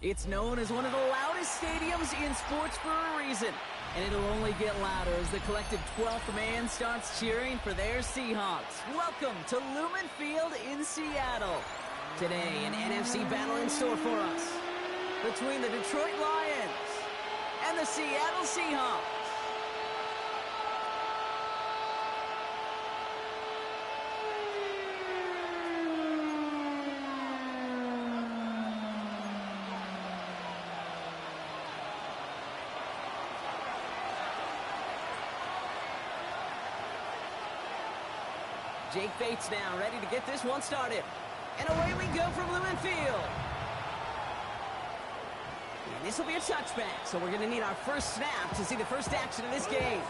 It's known as one of the loudest stadiums in sports for a reason. And it'll only get louder as the collective 12th man starts cheering for their Seahawks. Welcome to Lumen Field in Seattle. Today, an NFC battle in store for us between the Detroit Lions and the Seattle Seahawks. Jake Bates now ready to get this one started. And away we go from Lumen Field. And this will be a touchback, so we're going to need our first snap to see the first action of this game.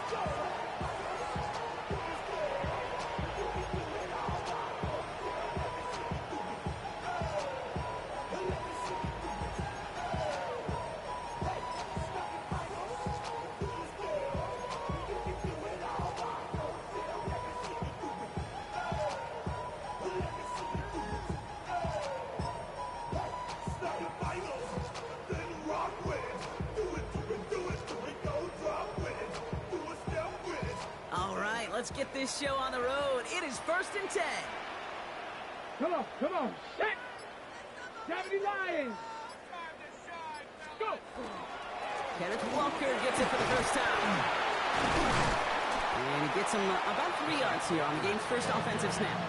Let's get this show on the road. It is 1st and 10. Come on. Set. 70 Lions. Go. Kenneth Walker gets it for the first time. And he gets him about 3 yards here on the game's first offensive snap.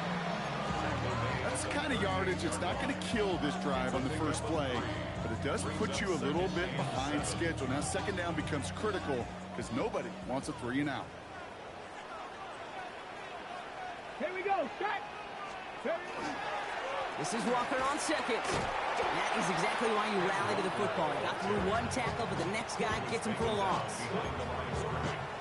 That's the kind of yardage it's not going to kill this drive on the first play, but it does put you a little bit behind schedule. Now second down becomes critical because nobody wants a 3 and out. Here we go, set! This is Walker on second. That is exactly why you rally to the football. He got through one tackle, but the next guy gets him for a loss.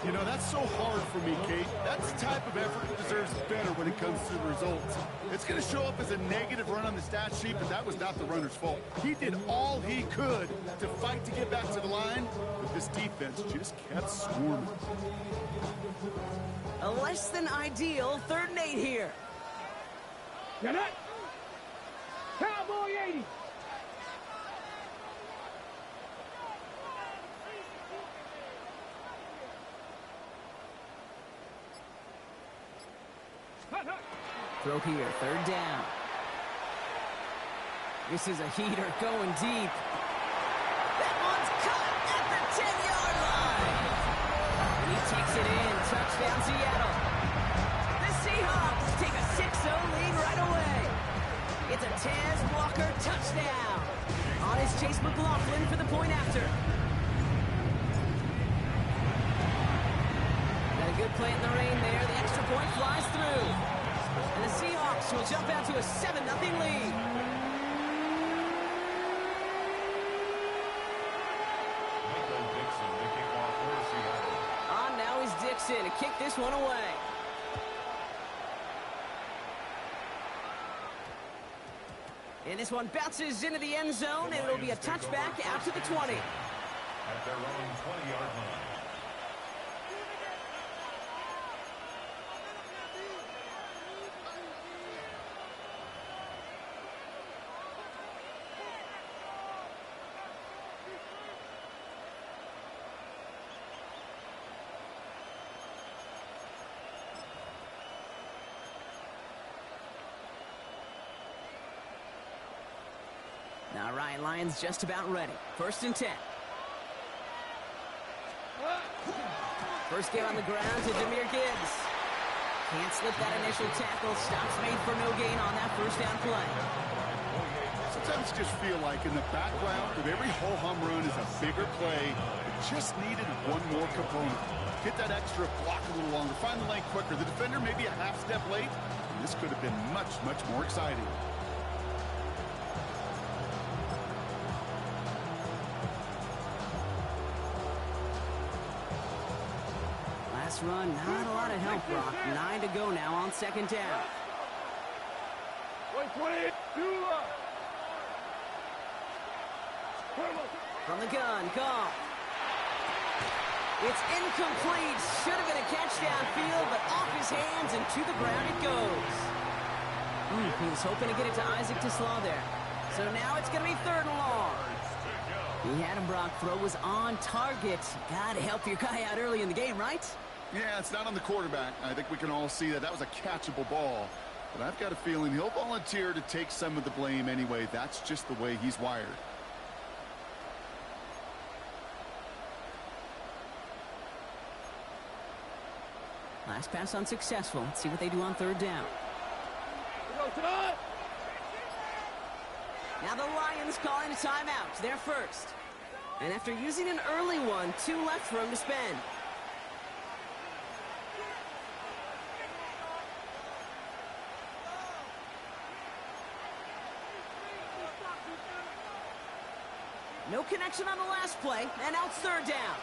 You know, that's so hard for me, Kate. That's the type of effort that deserves better when it comes to the results. It's going to show up as a negative run on the stat sheet, but that was not the runner's fault. He did all he could to fight to get back to the line, but this defense just kept swarming. A less than ideal 3rd and 8 here. Get it? Cowboy 80. Throw here, 3rd down. This is a heater going deep. That one's caught at the 10-yard line. And he takes it in. Touchdown, Seattle. The Seahawks take a 6-0 lead right away. It's a Taz Walker touchdown. On his Chase McLaughlin for the point after. Got a good play in the rain there. The extra point flies through. And the Seahawks will jump out to a 7-0 lead. Now is Dixon to kick this one away. And this one bounces into the end zone, and it'll be a touchback out to the 20. At their own 20-yard line. All right, Lions just about ready. 1st and 10. First game on the ground to Jahmyr Gibbs. Can't slip that initial tackle. Stops made for no gain on that first down play. Sometimes you just feel like in the background of every ho-hum run is a bigger play. It just needed one more component. Hit that extra block a little longer. Find the lane quicker. The defender maybe a half step late. And this could have been much more exciting. Run, not a lot of help, Brock. 9 to go now on 2nd down. From the gun, Goff. It's incomplete. Should have been a catch downfield, but off his hands and to the ground it goes. He was hoping to get it to Isaac to Slaw there. So now it's going to be 3rd and long. He had him, Brock. Throw was on target. Gotta help your guy out early in the game, right? Yeah, it's not on the quarterback. I think we can all see that was a catchable ball. But I've got a feeling he'll volunteer to take some of the blame anyway. That's just the way he's wired. Last pass unsuccessful. Let's see what they do on third down. Now the Lions calling a timeout. They're first. And after using an early one, 2 left for him to spend. No connection on the last play, and now it's third down.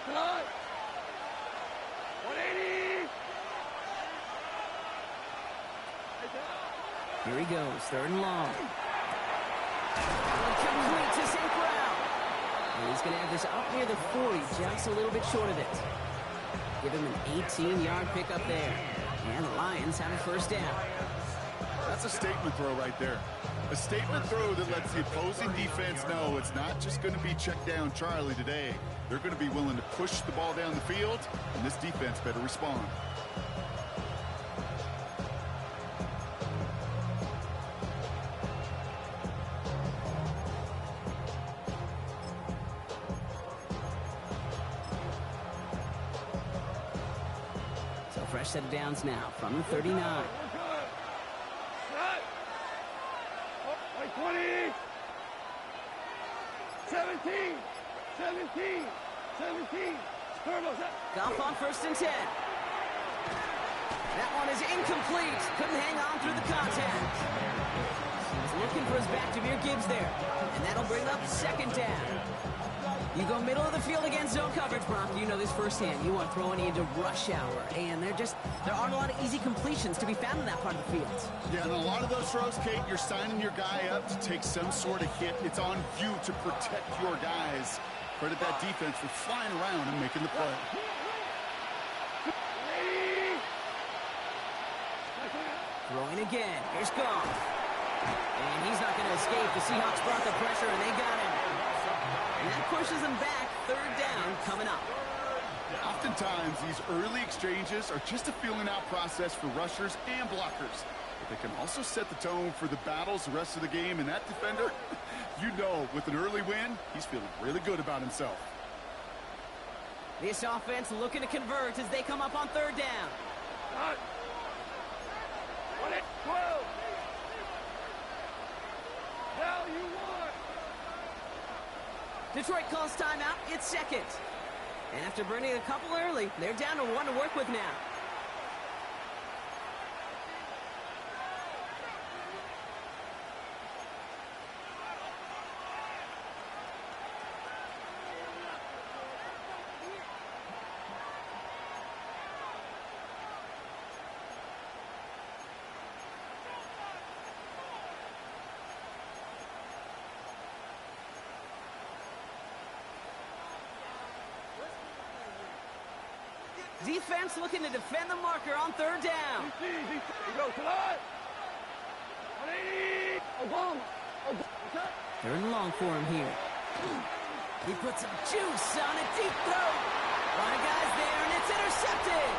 180. Here he goes, third and long. Complete to St. Brown. And he's going to have this up near the 40, just a little bit short of it. Give him an 18-yard pickup there. And the Lions have a first down. That's a statement throw right there. A statement throw that lets the opposing defense know it's not just going to be check down Charlie today. They're going to be willing to push the ball down the field, and this defense better respond. So fresh set of downs now from the 39. 20. 17. 17. 17. Goff on first and 10. That one is incomplete. Couldn't hang on through the contact. He's looking for his back to Demir Gibbs there. And that'll bring up second down. You go middle of the field against zone coverage, Brock. You know this firsthand. You want throwing into rush hour. And there aren't a lot of easy completions to be found in that part of the field. Yeah, and a lot of those throws, Kate, you're signing your guy up to take some sort of hit. It's on you to protect your guys. Credit that defense for flying around and making the play. Throwing again. Here's Goff. And he's not going to escape. The Seahawks brought the pressure, and they got him. And that pushes them back. Third down coming up. Oftentimes, these early exchanges are just a feeling-out process for rushers and blockers. But they can also set the tone for the battles the rest of the game. And that defender, you know, with an early win, he's feeling really good about himself. This offense looking to convert as they come up on third down. 12. Now you want. Detroit calls timeout. It's second. And after burning a couple early, they're down to 1 to work with now. Defense looking to defend the marker on third down. Here you go, tonight. 180. Obama. Third and long for him here. He puts some juice on a deep throw. A lot of guys there, and it's intercepted.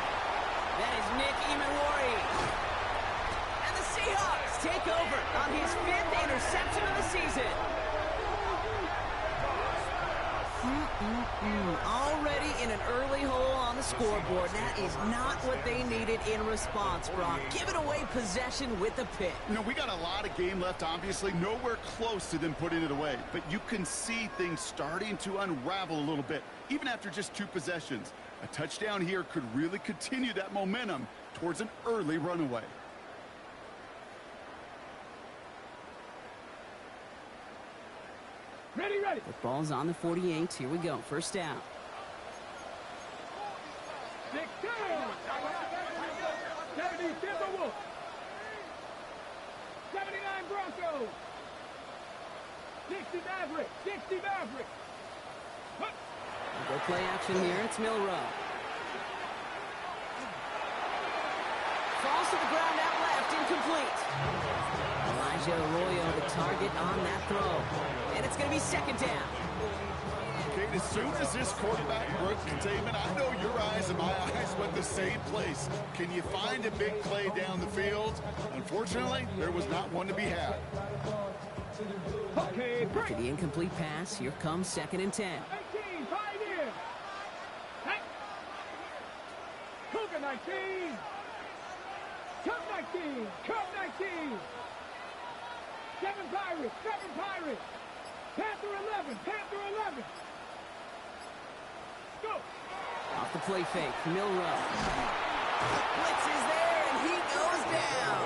That is Nick Imawari. And the Seahawks take over on his 5th interception of the season. Already in an early hole on the scoreboard. That is not what they needed in response, Brock. Giving away possession with the pick. You know, we got a lot of game left, obviously. Nowhere close to them putting it away. But you can see things starting to unravel a little bit, even after just 2 possessions. A touchdown here could really continue that momentum towards an early runaway. Ready, ready. The ball's on the 48. Here we go. First down. 6 down. 70 Timberwolves. 79 Broncos. 60 Mavericks. 60 Mavericks. We'll go play action here. It's Milrow. Falls to the ground out left. Incomplete. The Arroyo, the target on that throw. And it's going to be second down. Kate, as soon as this quarterback broke containment, I know your eyes and my eyes went the same place. Can you find a big play down the field? Unfortunately, there was not one to be had. Okay, After the incomplete pass, here comes second and 10. 19, Pioneer. Hey. Cougar 19. Cup 19. Cup 19. 7 Pirates. 7 Pirates. Panther 11. Panther 11. Go. Off the play fake, Milrow. Blitz is there, and he goes down.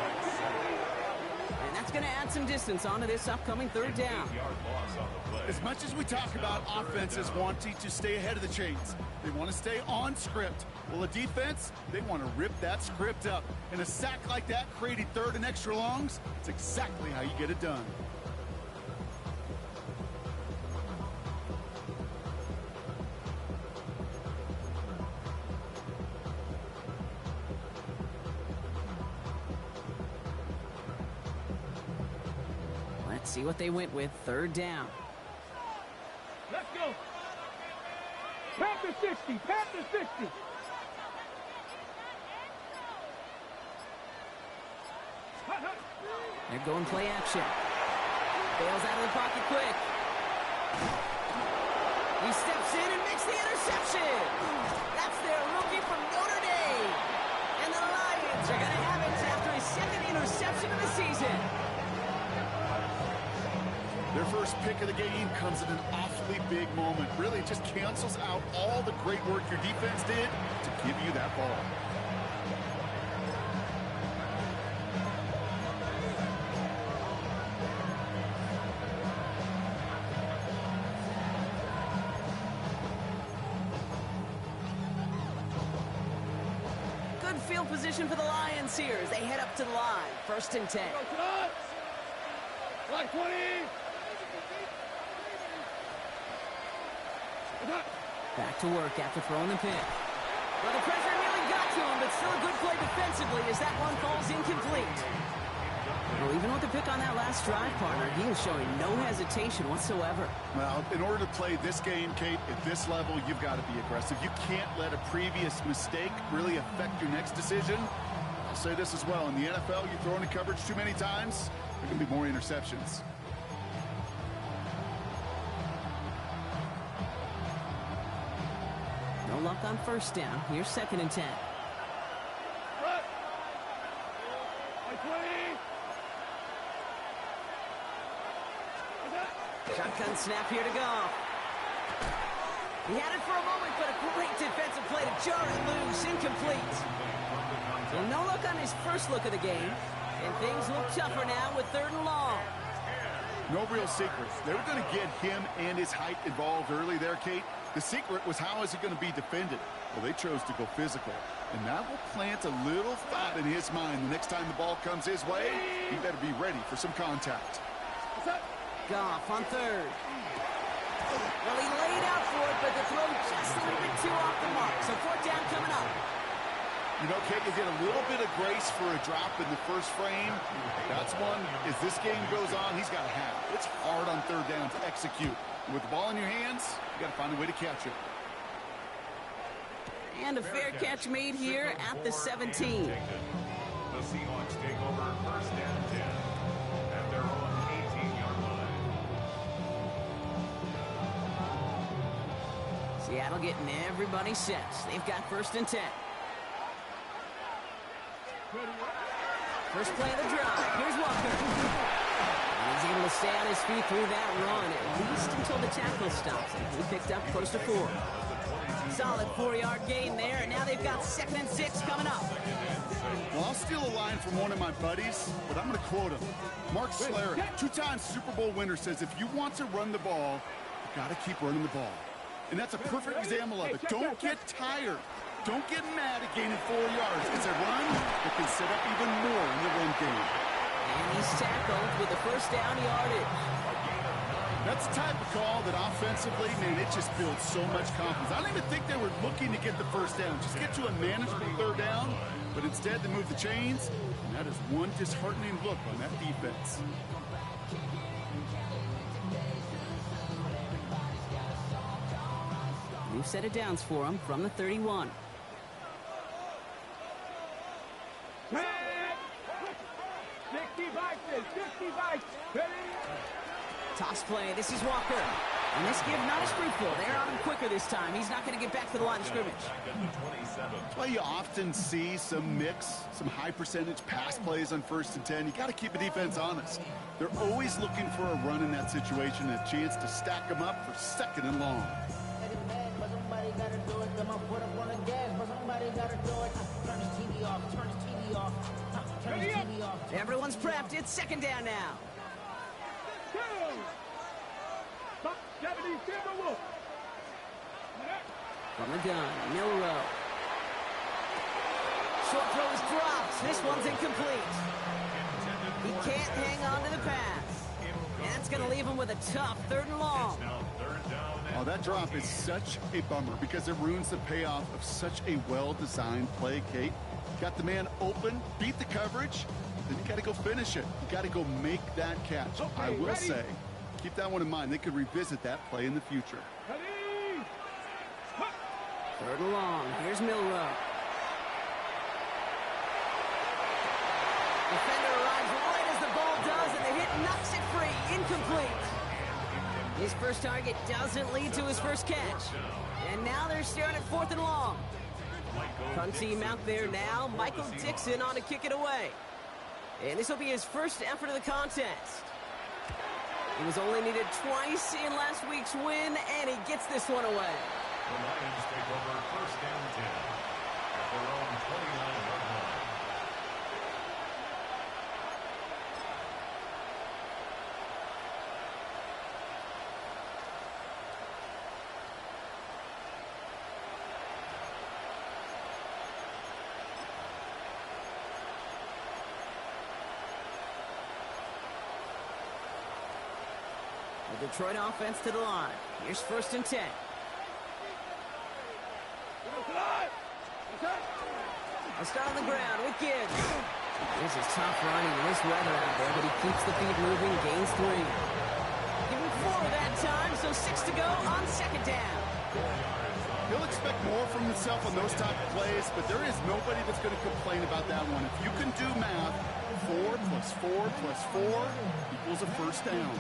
And that's going to add some distance onto this upcoming third down. As much as we talk about offenses wanting to stay ahead of the chains, they want to stay on script. Well, a defense, they want to rip that script up. And a sack like that, creating third and extra longs, it's exactly how you get it done. Let's see what they went with. Third down. Let's go. Panther 60. Panther 60. They're going play action. Bails out of the pocket quick. He steps in and makes the interception. That's their rookie from Notre Dame. And the Lions are going to have it after his second interception of the season. Their first pick of the game comes at an awfully big moment. Really, it just cancels out all the great work your defense did to give you that ball. Good field position for the Lions here as they head up to the line. First and 10. Like 20. Back to work after throwing the pick. Well, the pressure nearly got to him, but still a good play defensively as that one falls incomplete. Well, even with the pick on that last drive, partner, he was showing no hesitation whatsoever. Well, in order to play this game, Kate, at this level, you've got to be aggressive. You can't let a previous mistake really affect your next decision. I'll say this as well. In the NFL, you throw into coverage too many times, there can be more interceptions. No luck on first down. Here's second and 10. Shotgun snap here to go. He had it for a moment, but a great defensive play to jar it loose. Incomplete. Well, no look on his first look of the game. And things look tougher now with third and long. No real secrets. They were going to get him and his height involved early there, Kate. The secret was how is he going to be defended? Well, they chose to go physical. And that will plant a little thought in his mind. The next time the ball comes his way, he better be ready for some contact. Goff on third. Well, he laid out for it, but the throw just a little bit too off the mark. So fourth down coming up. You know, Kate, you get a little bit of grace for a drop in the first frame. That's one, as this game goes on, he's got to have it. It's hard on third down to execute. With the ball in your hands, you got to find a way to catch it. And a fair catch made here at the 17. The Seahawks take over first and 10 at their own 18-yard line. Seattle getting everybody set. They've got first and 10. First play of the drive. Here's Walker. And he's able to stay on his feet through that run, at least until the tackle stops him. He picked up close to 4. Solid 4-yard gain there, and now they've got second and 6 coming up. Well, I'll steal a line from one of my buddies, but I'm going to quote him. Mark Schlereth, 2-time Super Bowl winner, says, if you want to run the ball, you got to keep running the ball. And that's a perfect example of it. Don't get tired. Don't get mad at gaining 4 yards. It's a run that can set up even more in the run game. And he's tackled with the first down yardage. That's the type of call that offensively, man, it just builds so much confidence. I don't even think they were looking to get the first down. Just get to a manageable third down, but instead they move the chains, and that is one disheartening look on that defense. New set of downs for him from the 31. Toss play. This is Walker. And this give not as fruitful. They're on him quicker this time. He's not going to get back to the line of scrimmage. That's why you often see some mix, some high percentage pass plays on 1st and 10. You got to keep the defense honest. They're always looking for a run in that situation, a chance to stack them up for 2nd and long. Everyone's prepped. It's 2nd down now. From the gun, Milrow. Short throw is dropped. This one's incomplete. He can't hang on to the pass. And that's going to leave him with a tough 3rd and long. Oh, that drop is such a bummer because it ruins the payoff of such a well-designed play, Kate. Got the man open, beat the coverage, then you got to go finish it. You got to go make that catch. Okay, I will say, keep that one in mind. They could revisit that play in the future. 3rd and long. Here's Milrow. Defender arrives right as the ball does, and the hit knocks it free. Incomplete. His first target doesn't lead to his first catch. And now they're staring at 4th and long. Punt team out there now. Michael Dixon on to kick it away. And this will be his first effort of the contest. He was only needed twice in last week's win, and he gets this one away. The Lions take over 1st and 10 at their own 29-yard line. The Detroit offense to the line. Here's 1st and 10. A start on the ground with Gibbs. This is tough running in this weather out there, but he keeps the feet moving, gains 3. Give him 4 that time, so 6 to go on 2nd down. He'll expect more from himself on those type of plays, but there is nobody that's going to complain about that one. If you can do math, 4 plus 4 plus 4 equals a 1st down.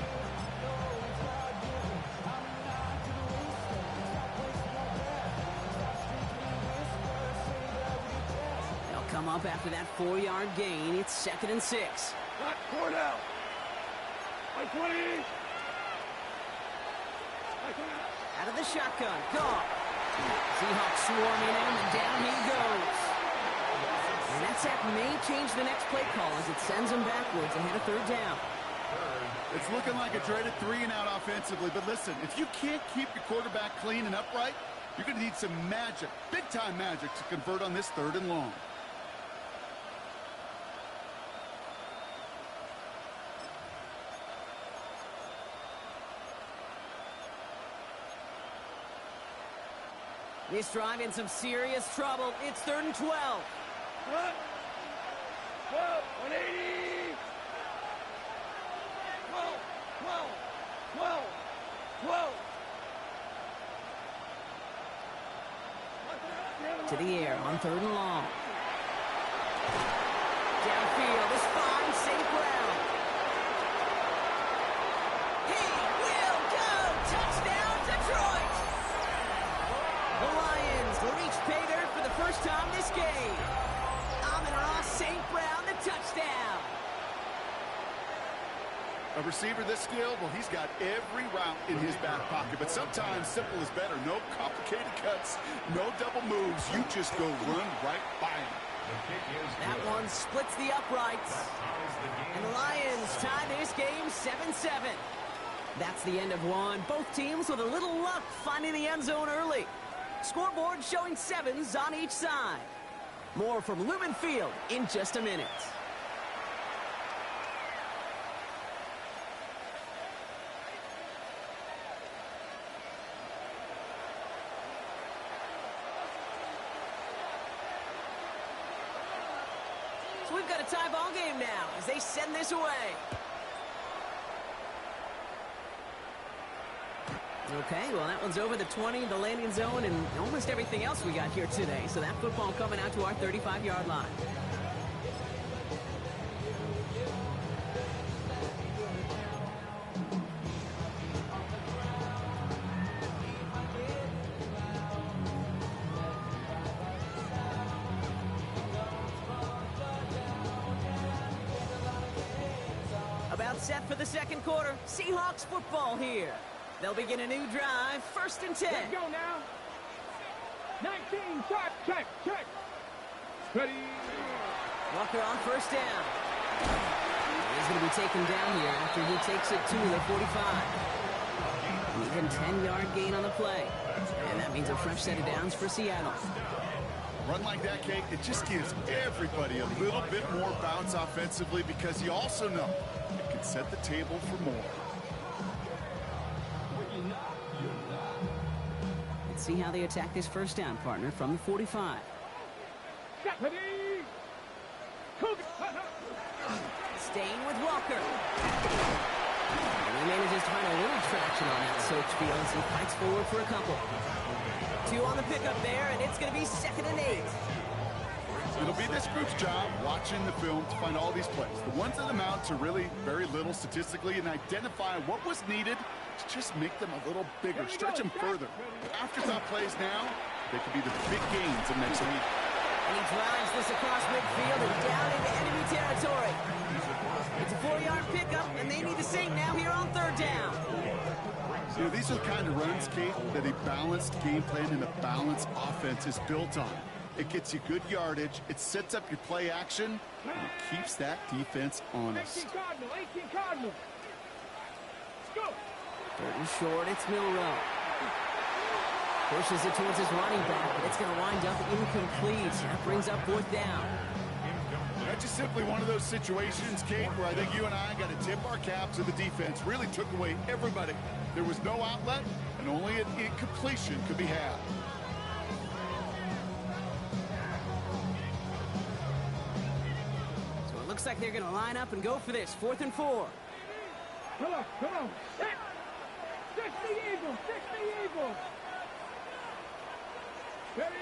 Come up after that 4-yard gain. It's 2nd and 6. 4 down. By 20. Out of the shotgun. Gone. Seahawks swarming him, and down he goes. And that sack may change the next play call as it sends him backwards ahead of 3rd down. It's looking like a dreaded 3-and-out offensively, but listen, if you can't keep your quarterback clean and upright, you're going to need some magic, big-time magic, to convert on this 3rd and long. This drive in some serious trouble. It's 3rd and 12. 12, 180. 12. To the air on 3rd and long. Downfield, this finds St. Brown. He will go! Touchdown, Detroit! The Lions reach pay dirt for the first time this game. Amon-Ra St. Brown, the touchdown. A receiver this skilled, well, he's got every route in his back pocket, but sometimes simple is better. No complicated cuts, no double moves. You just go run right by him. That one splits the uprights. And the Lions tie this game 7-7. That's the end of one. Both teams with a little luck finding the end zone early. Scoreboard showing 7s on each side. More from Lumen Field in just a minute. So we've got a tie ball game now as they send this away. Okay, well, that one's over the 20, the landing zone, and almost everything else we got here today. So that football coming out to our 35-yard line. About set for the second quarter. Seahawks football here. They'll begin a new drive, 1st and 10. Let's go now. 19, check. Ready. Walker on 1st down. He's going to be taken down here after he takes it to the 45. Even 10-yard gain on the play. And that means a fresh set of downs for Seattle. Run like that, Kate, it just gives everybody a little bit more bounce offensively because you also know it can set the table for more. Let's see how they attack this 1st down, partner, from the 45. Staying with Walker. And he manages to find a little traction on that search field as he fights forward for a couple. 2 on the pickup there, and it's going to be 2nd and 8. It'll be this group's job watching the film to find all these plays. The ones that amount to really very little statistically and identify what was needed to just make them a little bigger, stretch them further. Afterthought plays now, they could be the big gains of next week. And he drives this across midfield and down into enemy territory. It's a 4-yard pickup, and they need to sink now here on 3rd down. You know, these are the kind of runs, Kate, that a balanced game plan and a balanced offense is built on. It gets you good yardage, it sets up your play action, and it keeps that defense honest. 18 Cardinal. Let's go. 3rd and short, it's Milrow. Pushes it towards his running back, but it's going to wind up incomplete. That brings up 4th down. That's just simply one of those situations, Kate, where I think you and I got to tip our cap to the defense. Really took away everybody. There was no outlet, and only an incompletion could be had. So it looks like they're going to line up and go for this. 4th and 4. Come on. Fix the Eagle. Ready.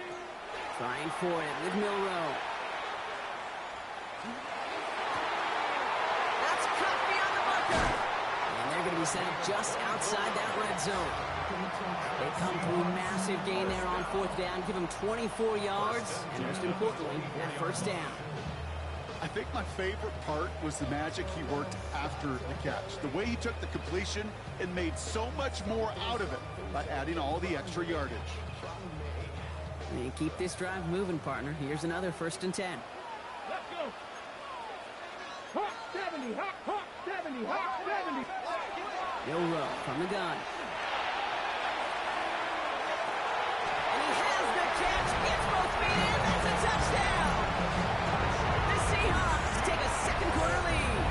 Trying for it with Milrow. That's cut beyond the bunker. And they're going to be set up just outside that red zone. They come through a massive gain there on 4th down. Give them 24 yards. And most importantly, that 1st down. I think my favorite part was the magic he worked after the catch. The way he took the completion and made so much more out of it by adding all the extra yardage. And keep this drive moving, partner. Here's another 1st and 10. Let's go. Hawk 70. Milrow from the gun. And he has the catch. Gets both feet in. That's a touchdown. The Seahawks take a 2nd quarter lead.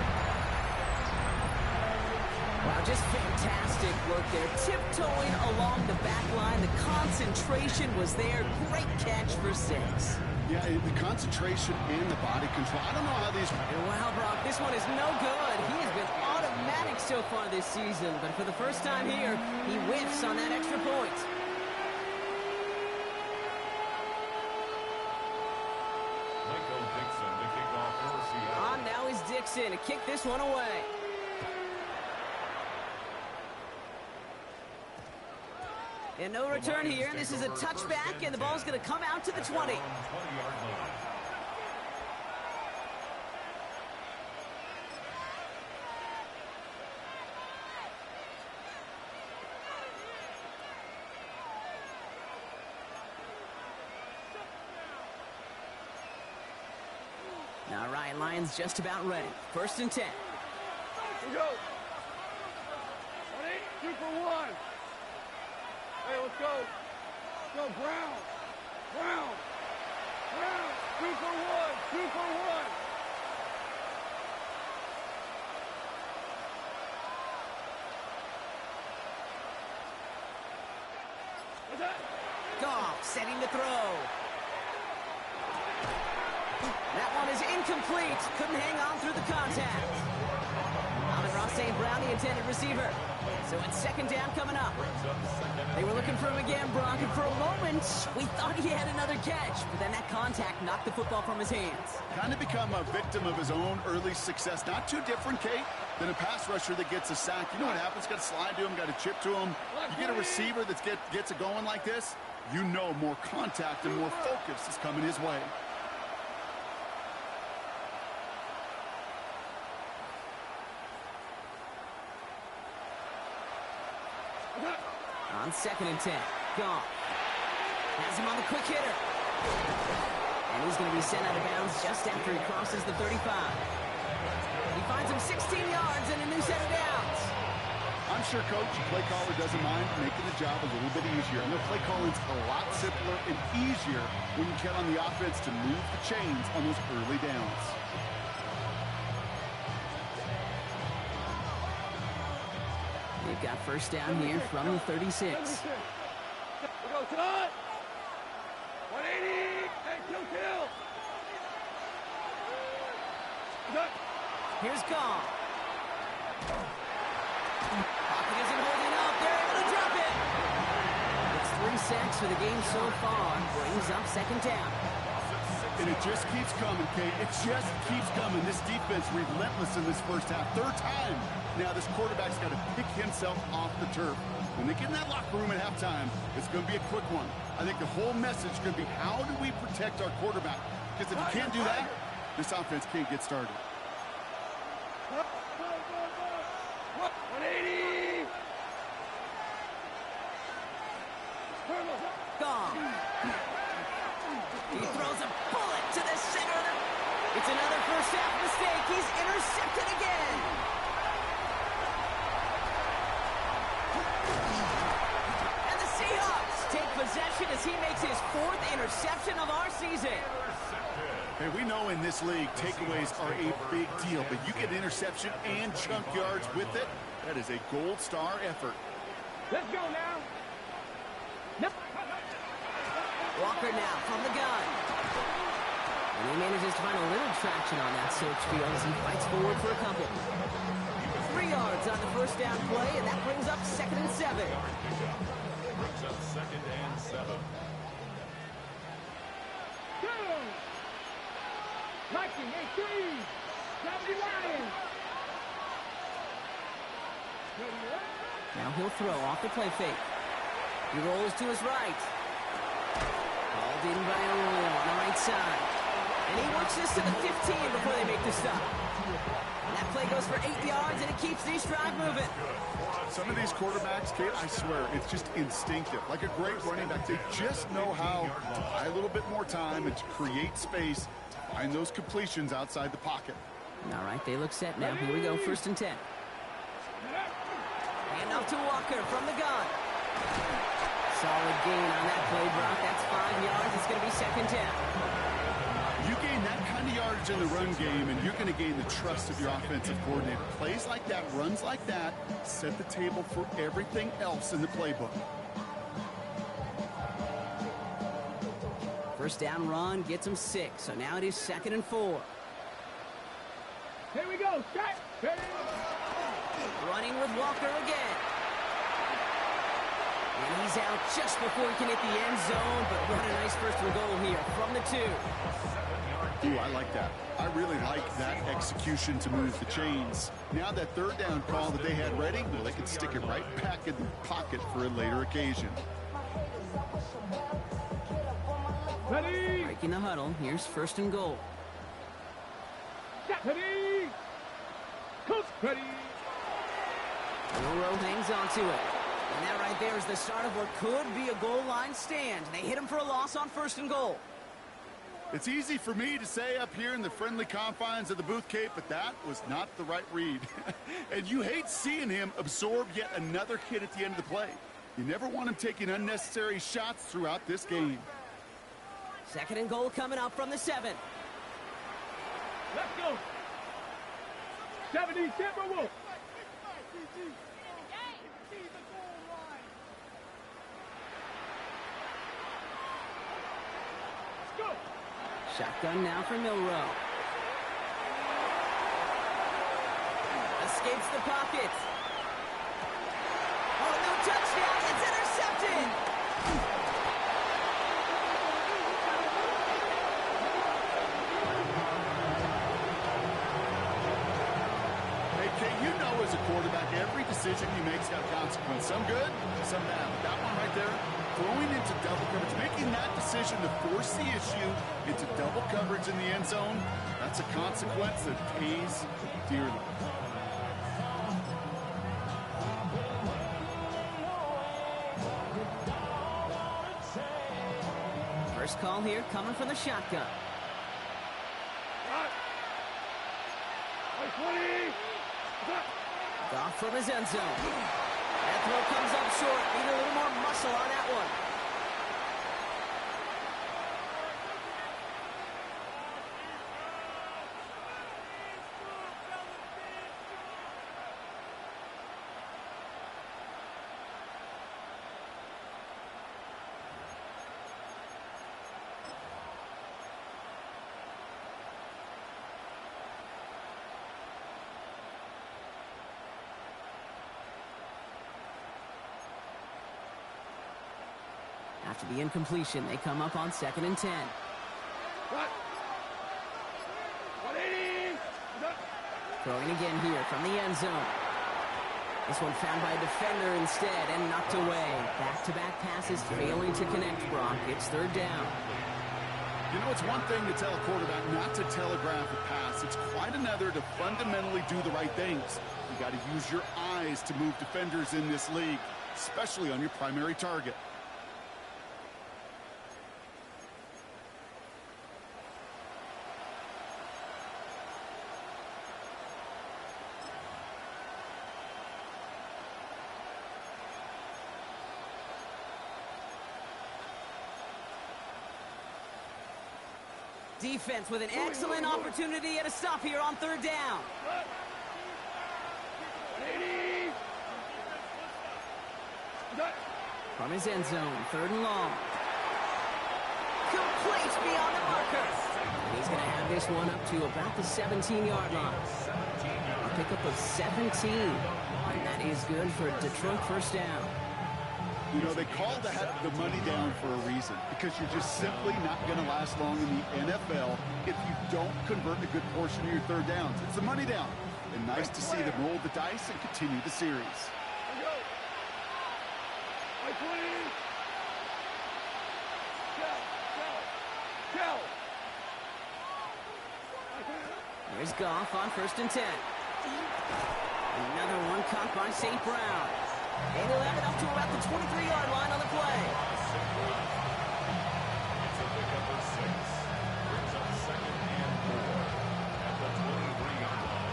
Wow, just fantastic work there. Tiptoeing along the back line. The concentration was there. Great catch for 6. Yeah, the concentration and the body control. I don't know how these... Wow, Brock, this one is no good. He has been automatic so far this season, but for the first time here, he whiffs on that extra point. Michael Dixon to kick off for Seattle. On now is Dixon to kick this one away. And no return here. This is a touchback, and the ball's going to come out to the 20. 20-yard line. Now Ryan Lyons just about ready. 1st and 10. Let's go. Ready? 2 for 1. Hey, let's go. Let's go, Brown. 2 for 1. What's that? Goff setting the throw. That one is incomplete. Couldn't hang on through the contact. Ross St. Brown, the intended receiver. So it's second down coming up. They were looking for him again, Brock, and for a moment, we thought he had another catch, but then that contact knocked the football from his hands. Kind of become a victim of his own early success. Not too different, Kate, than a pass rusher that gets a sack. You know what happens? Got to slide to him, got to chip to him. You get a receiver that gets it going like this, you know more contact and more focus is coming his way. On 2nd and 10. Gone. Has him on the quick hitter. And he's going to be sent out of bounds just after he crosses the 35. He finds him 16 yards and a new set of downs. I'm sure Coach, play caller doesn't mind making the job a little bit easier. And the play calling's a lot simpler and easier when you count on the offense to move the chains on those early downs. They've got first down here from the 36. We go, tonight. 180. Hey, kill. Here's Gong. Pocket isn't holding up. They're able to drop it. It's 3 sacks for the game so far. Brings up second down. And it just keeps coming, Kate. It just keeps coming. This defense relentless in this first half. Third time. Now this quarterback's got to pick himself off the turf. When they get in that locker room at halftime, it's going to be a quick one. I think the whole message is going to be, how do we protect our quarterback? Because if you can't do that, this offense can't get started. 180. Gong. He throws a bullet to the center. It's another first half mistake. He's intercepted again. And the Seahawks take possession as he makes his 4th interception of our season. Hey, we know in this league, takeaways are a big deal, but you get interception and chunk yards with it, that is a gold star effort. Let's go now. Walker now from the gun. And he manages to find a little traction on that search field as he fights forward for a couple. 3 yards on the first down play, and that brings up 2nd and 7. Brings up 2nd and 7. Go! 1918. Gravity Lions. Now he'll throw off the play fake. He rolls to his right. Called in by Earl on the right side. And he works this to the 15 before they make the stop. And that play goes for 8 yards, and it keeps this drive moving. Some of these quarterbacks, Kate, I swear, it's just instinctive. Like a great running back, they just know how to buy a little bit more time and to create space to find those completions outside the pocket. All right, they look set now. Here we go, 1st and 10. Hand off to Walker from the gun. Solid gain on that play, Brock. That's 5 yards. It's going to be 2nd down. You gain that kind of yardage in the run game, and you're going to gain the trust of your offensive coordinator. Plays like that, runs like that, set the table for everything else in the playbook. First down run gets him 6. So now it is 2nd and 4. Here we go. Strike. Ready. Running with Walker again. And he's out just before he can hit the end zone, but what a nice first and goal here from the 2. Ooh, I like that. I really like that execution to move the chains. Now that 3rd down call that they had ready, well, they can stick it right back in the pocket for a later occasion. Ready. Breaking the huddle. Here's 1st and goal. Ready. Coach. Ready. Milrow hangs on to it. And that right there is the start of what could be a goal line stand. They hit him for a loss on 1st and goal. It's easy for me to say up here in the friendly confines of the booth, Cape, but that was not the right read. And you hate seeing him absorb yet another hit at the end of the play. You never want him taking unnecessary shots throughout this game. 2nd and goal coming up from the 7. Let's go. 70 Timberwolves. Shotgun now for Milrow. Escapes the pocket. Oh, no touchdown. It's intercepted. Hey, Kate, you know as a quarterback, every decision you make's got consequence. Some good, some bad. But that one right there, throwing into double coverage, making that decision to force the issue into double coverage in the end zone, that's a consequence that pays dearly. First call here coming from the shotgun. Goff from his end zone. That throw comes up short. Need a little more muscle on that one. After the incompletion, they come up on 2nd and 10. Throwing again here from the end zone. This one found by a defender instead and knocked away. Back-to-back passes failing to connect, Brock. It's 3rd down. You know, it's one thing to tell a quarterback not to telegraph a pass. It's quite another to fundamentally do the right things. You got to use your eyes to move defenders in this league, especially on your primary target. Defense with an excellent opportunity at a stop here on 3rd down. From his end zone, 3rd and long. Complete beyond the marker. And he's going to have this one up to about the 17-yard line. A pickup of 17. And that is good for Detroit 1st down. You know, they call that the money down for a reason, because you're just simply not going to last long in the NFL if you don't convert a good portion of your 3rd downs. It's the money down. And nice to see them roll the dice and continue the series. Here's Goff on 1st and 10. Another one caught by St. Brown. And he'll have it up to about the 23-yard line on the play. It's a pickup of 6. Brings up 2nd and 4 at the 23-yard line.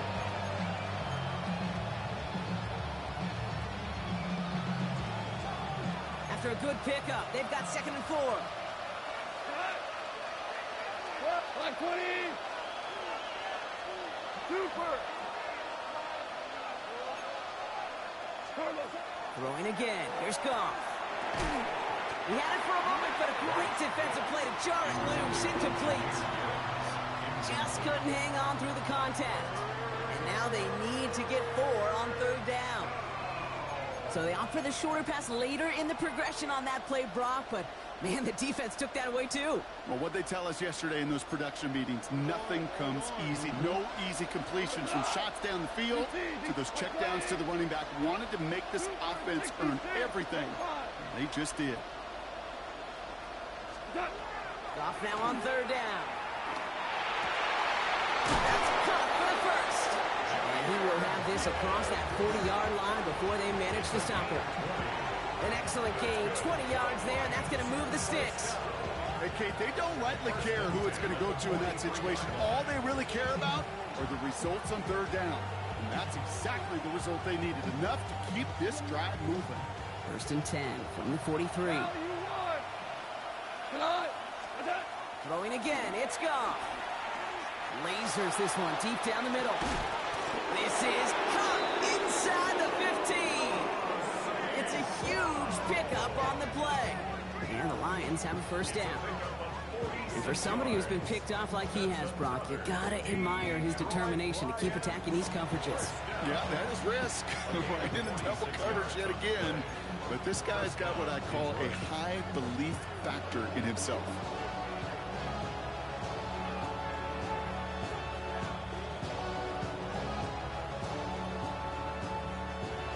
After a good pickup, they've got 2nd and 4. Black 20. Super. Throwing again. Here's Goff. He had it for a moment, but a great defensive play to jar it loose. Incomplete. Just couldn't hang on through the contact. And now they need to get 4 on 3rd down. So they opt for the shorter pass later in the progression on that play, Brock, but man, the defense took that away too. Well, what they tell us yesterday in those production meetings, nothing comes easy. No easy completions from shots down the field to those checkdowns to the running back. Wanted to make this offense earn everything. They just did. Goff now on 3rd down. That's caught for the first. And he will have this across that 40-yard line before they manage to stop it. An excellent gain, 20 yards there, and that's going to move the sticks. Hey, Kate, they don't rightly care who it's going to go to in that situation. All they really care about are the results on 3rd down. And that's exactly the result they needed, enough to keep this drive moving. 1st and 10 from the 43. Throwing again, it's Goff. Lasers this one deep down the middle. This is caught inside the 15. It's a huge pickup on the play. And the Lions have a 1st down. And for somebody who's been picked off like he has, Brock, you gotta admire his determination to keep attacking these coverages. Yeah, that is risk. Right in the double coverage yet again. But this guy's got what I call a high belief factor in himself.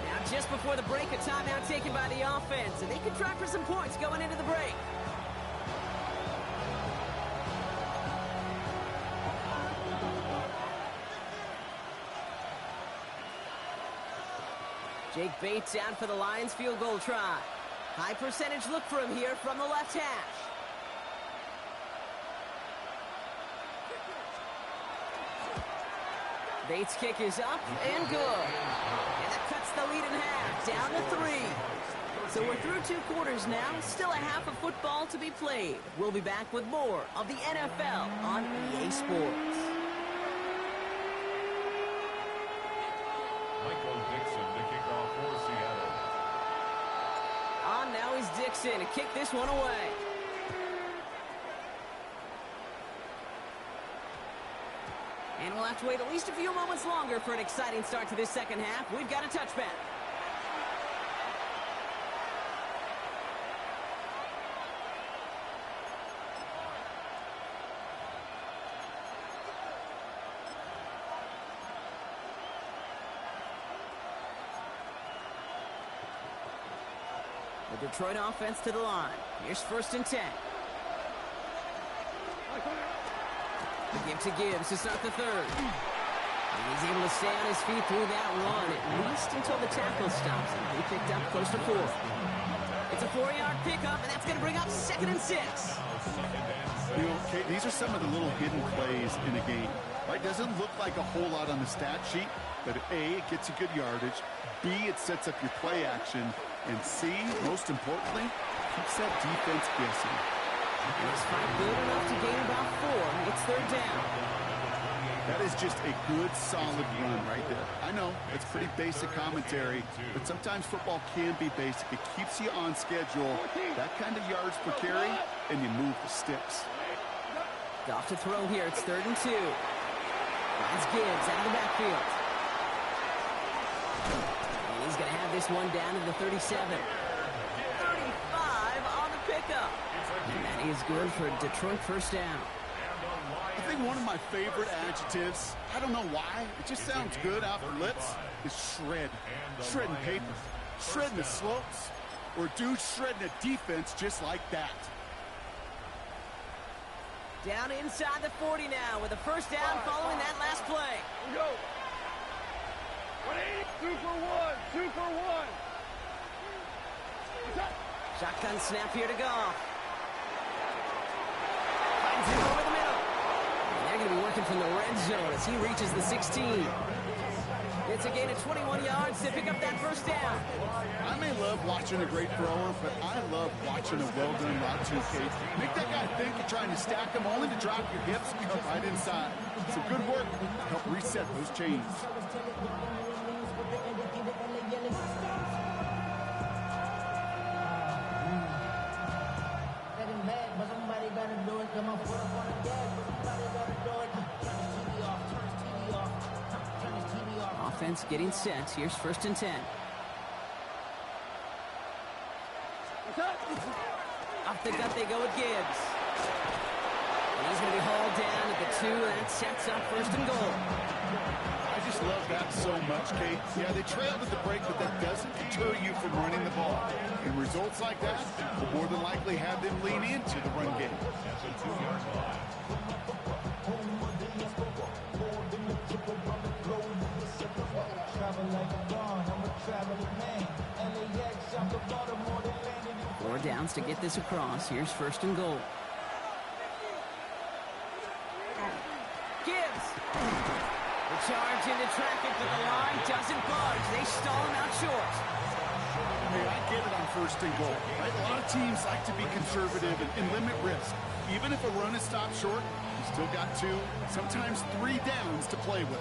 Now, just before the break, a timeout taken by the offense, and they can try for some points going into the break. Jake Bates out for the Lions field goal try. High percentage look for him here from the left hash. Bates' kick is up and good. And that cuts the lead in half, down to 3. So we're through 2 quarters now, still a half of football to be played. We'll be back with more of the NFL on EA Sports. Now is Dixon to kick this one away. And we'll have to wait at least a few moments longer for an exciting start to this second half. We've got a touchback. The Detroit offense to the line. Here's 1st and 10. The give to Gibbs to start the third. And he's able to stay on his feet through that run, at least until the tackle stops him. He picked up close to 4. It's a 4-yard pickup, and that's going to bring up 2nd and 6. You know, Kate, these are some of the little hidden plays in a game. Right? Doesn't look like a whole lot on the stat sheet, but A, it gets you good yardage. B, it sets up your play action. And C, most importantly, keeps that defense guessing. This fight good enough to gain about 4. It's 3rd down. That is just a good, solid run right there. I know, it's pretty basic commentary, but sometimes football can be basic. It keeps you on schedule, that kind of yards per carry, and you move the sticks. Off to throw here. It's 3rd and 2. That's Gibbs out of the backfield. He's going to have this one down to the 37. 35 on the pickup. And that is good for Detroit 1st down. I think one of my favorite adjectives, I don't know why, it just sounds good off the lips, is shred. Shredding paper. Shredding the slopes. Or dude shredding a defense just like that. Down inside the 40 now with a 1st down following that last play. Here we go. 2 for 1. 2 for 1. Shotgun snap here to Goff. Finds him over the middle. And they're going to be working from the red zone as he reaches the 16. It's a gain of 21 yards to pick up that 1st down. I may love watching a great thrower, but I love watching a well-done route to Kate. Make that guy think you're trying to stack him only to drop your hips and cut right inside. Some good work to help reset those chains. Offense getting set. Here's 1st and 10. Off the gut they go with Gibbs. And he's going to be hauled down at the 2, and that sets up 1st and goal. I just love that so much, Kate. Yeah, they trailed at the break, but that doesn't deter you from running the ball. And results like that will more than likely have them lean into the run game. Four downs to get this across. Here's 1st and goal. Gibbs. The charge into traffic, but the line doesn't budge. They stall him out short. Hey, I get it on 1st and goal. Right? A lot of teams like to be conservative and limit risk. Even if a run is stopped short, you still got 2, sometimes 3 downs to play with.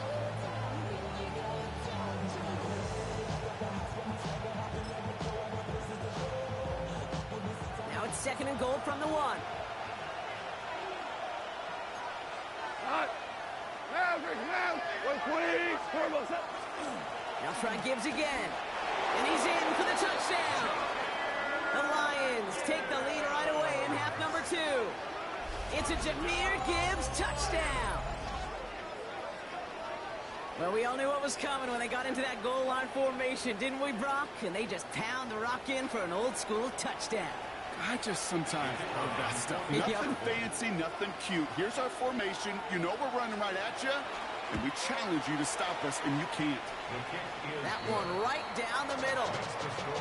Now it's 2nd and goal from the 1. Now try Gibbs again. And he's in for the touchdown. The Lions take the lead right away in half number 2. It's a Jahmyr Gibbs touchdown. Well, we all knew what was coming when they got into that goal line formation, didn't we, Brock? And they just pound the rock in for an old-school touchdown. I just sometimes love that stuff. Nothing fancy, nothing cute. Here's our formation. You know we're running right at you, and we challenge you to stop us, and you can't. That one right down the middle.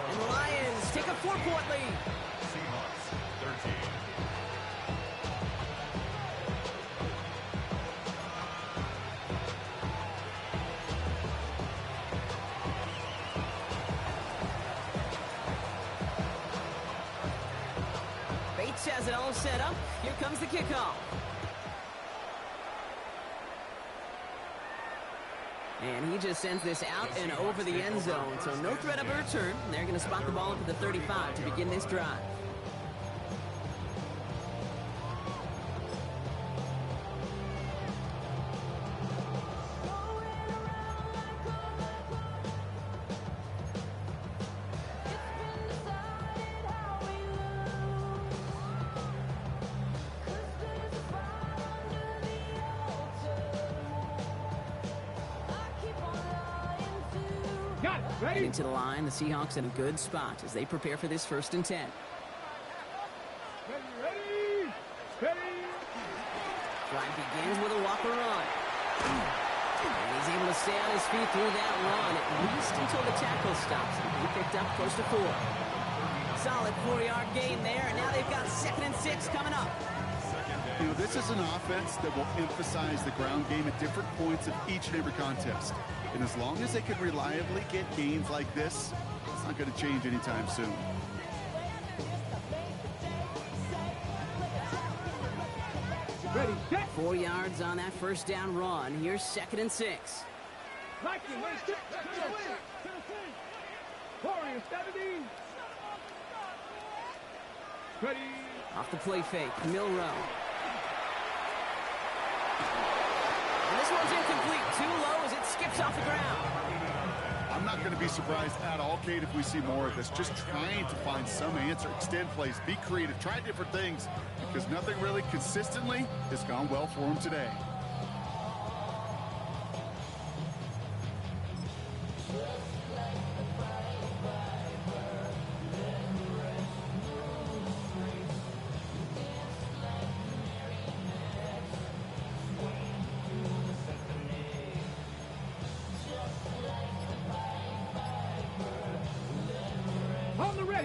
And the Lions take a 4-point lead. Seahawks 13. Bates has it all set up. Here comes the kickoff. And he just sends this out and over the end zone. So no threat of a return. They're going to spot the ball up at the 35 to begin this drive. Heading to the line, the Seahawks in a good spot as they prepare for this 1st and 10. Ready! Drive begins with a walker run. And he's able to stay on his feet through that run, at least until the tackle stops. He picked up close to 4. Solid 4-yard gain there, and now they've got 2nd and 6 coming up. You know, this is an offense that will emphasize the ground game at different points of each and every contest. And as long as they can reliably get gains like this, it's not going to change anytime soon. Ready, set. 4 yards on that 1st down run. Here's 2nd and 6. Ready. Off the play fake, Milrow. And this one's incomplete. Too low as it skips off the ground. I'm not going to be surprised at all, Kate, if we see more of this. Just trying to find some answer, extend plays, be creative, try different things, because nothing really consistently has gone well for him today.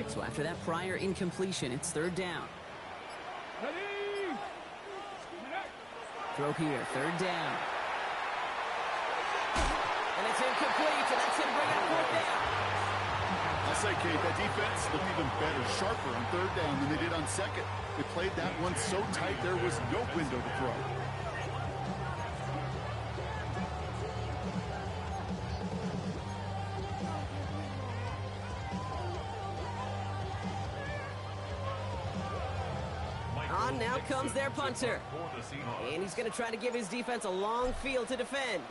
So after that prior incompletion, it's 3rd down. Ready. Throw here, 3rd down. And it's incomplete, and that's going to bring up 4th down. I'll say, Kate, that defense looked even better, sharper on 3rd down than they did on 2nd. They played that one so tight there was no window to throw. On now comes their punter. And he's going to try to give his defense a long field to defend.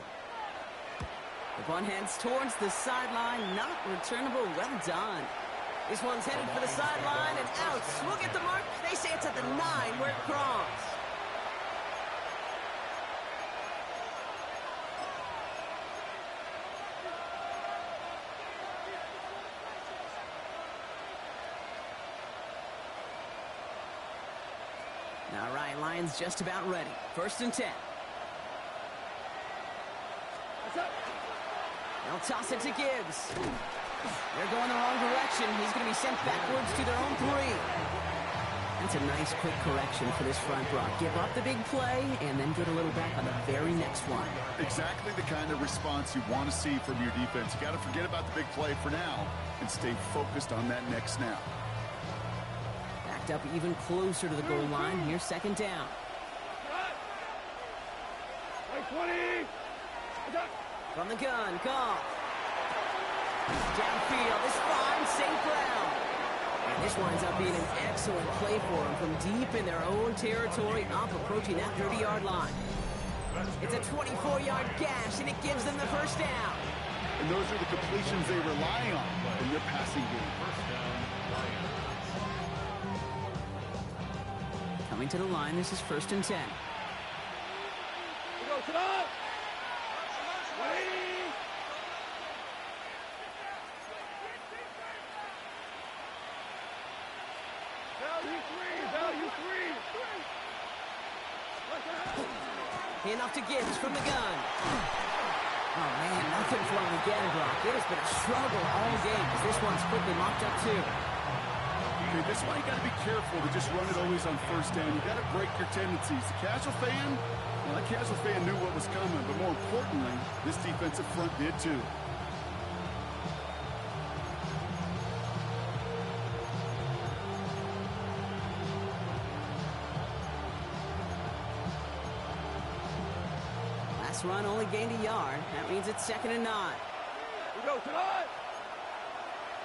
The punt heads towards the sideline. Not returnable. Well done. This one's headed for the sideline and out. We'll get the mark. They say it's at the 9 where it crawls. All right, Lions just about ready. 1st and 10. They'll toss it to Gibbs. They're going the wrong direction. He's going to be sent backwards to their own 3. That's a nice quick correction for this front Brock. Give up the big play and then get a little back on the very next one. Exactly the kind of response you want to see from your defense. You got to forget about the big play for now and stay focused on that next snap. Backed up even closer to the goal line. Here's 2nd down. 20. From the gun, Goff. Downfield, this finds St. Brown. And this winds up being an excellent play for him from deep in their own territory, up approaching that 30-yard line. It's a 24-yard gash, and it gives them the first down. And those are the completions they rely on in their passing game. Coming to the line, this is 1st and 10. We go to the... Handoff to Gibbs from the gun. Oh, man, nothing for him again, Brock. It has been a struggle all game as this one's quickly mopped up, too. Okay, this is why you got to be careful to just run it always on 1st down. You got to break your tendencies. The casual fan, well, that casual fan knew what was coming, but more importantly, this defensive front did, too. Run only gained a yard. That means it's 2nd and 9. We go tonight.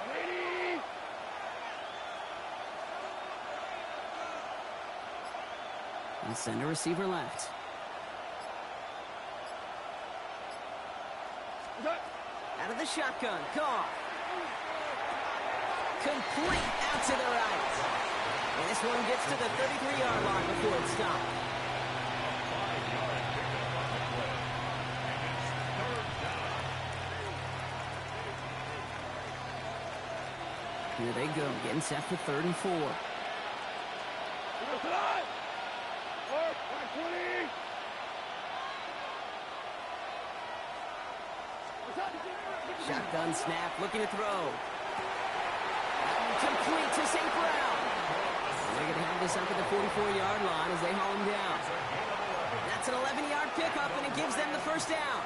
180. And send a receiver left. Out of the shotgun. Goff. Complete out to the right. And this one gets to the 33-yard line before it stopped. Here they go, getting set for 3rd and 4. Shotgun snap, looking to throw. Complete to St. Brown. They're going to have this up at the 44-yard line as they haul him down. That's an 11-yard pickup, and it gives them the first down.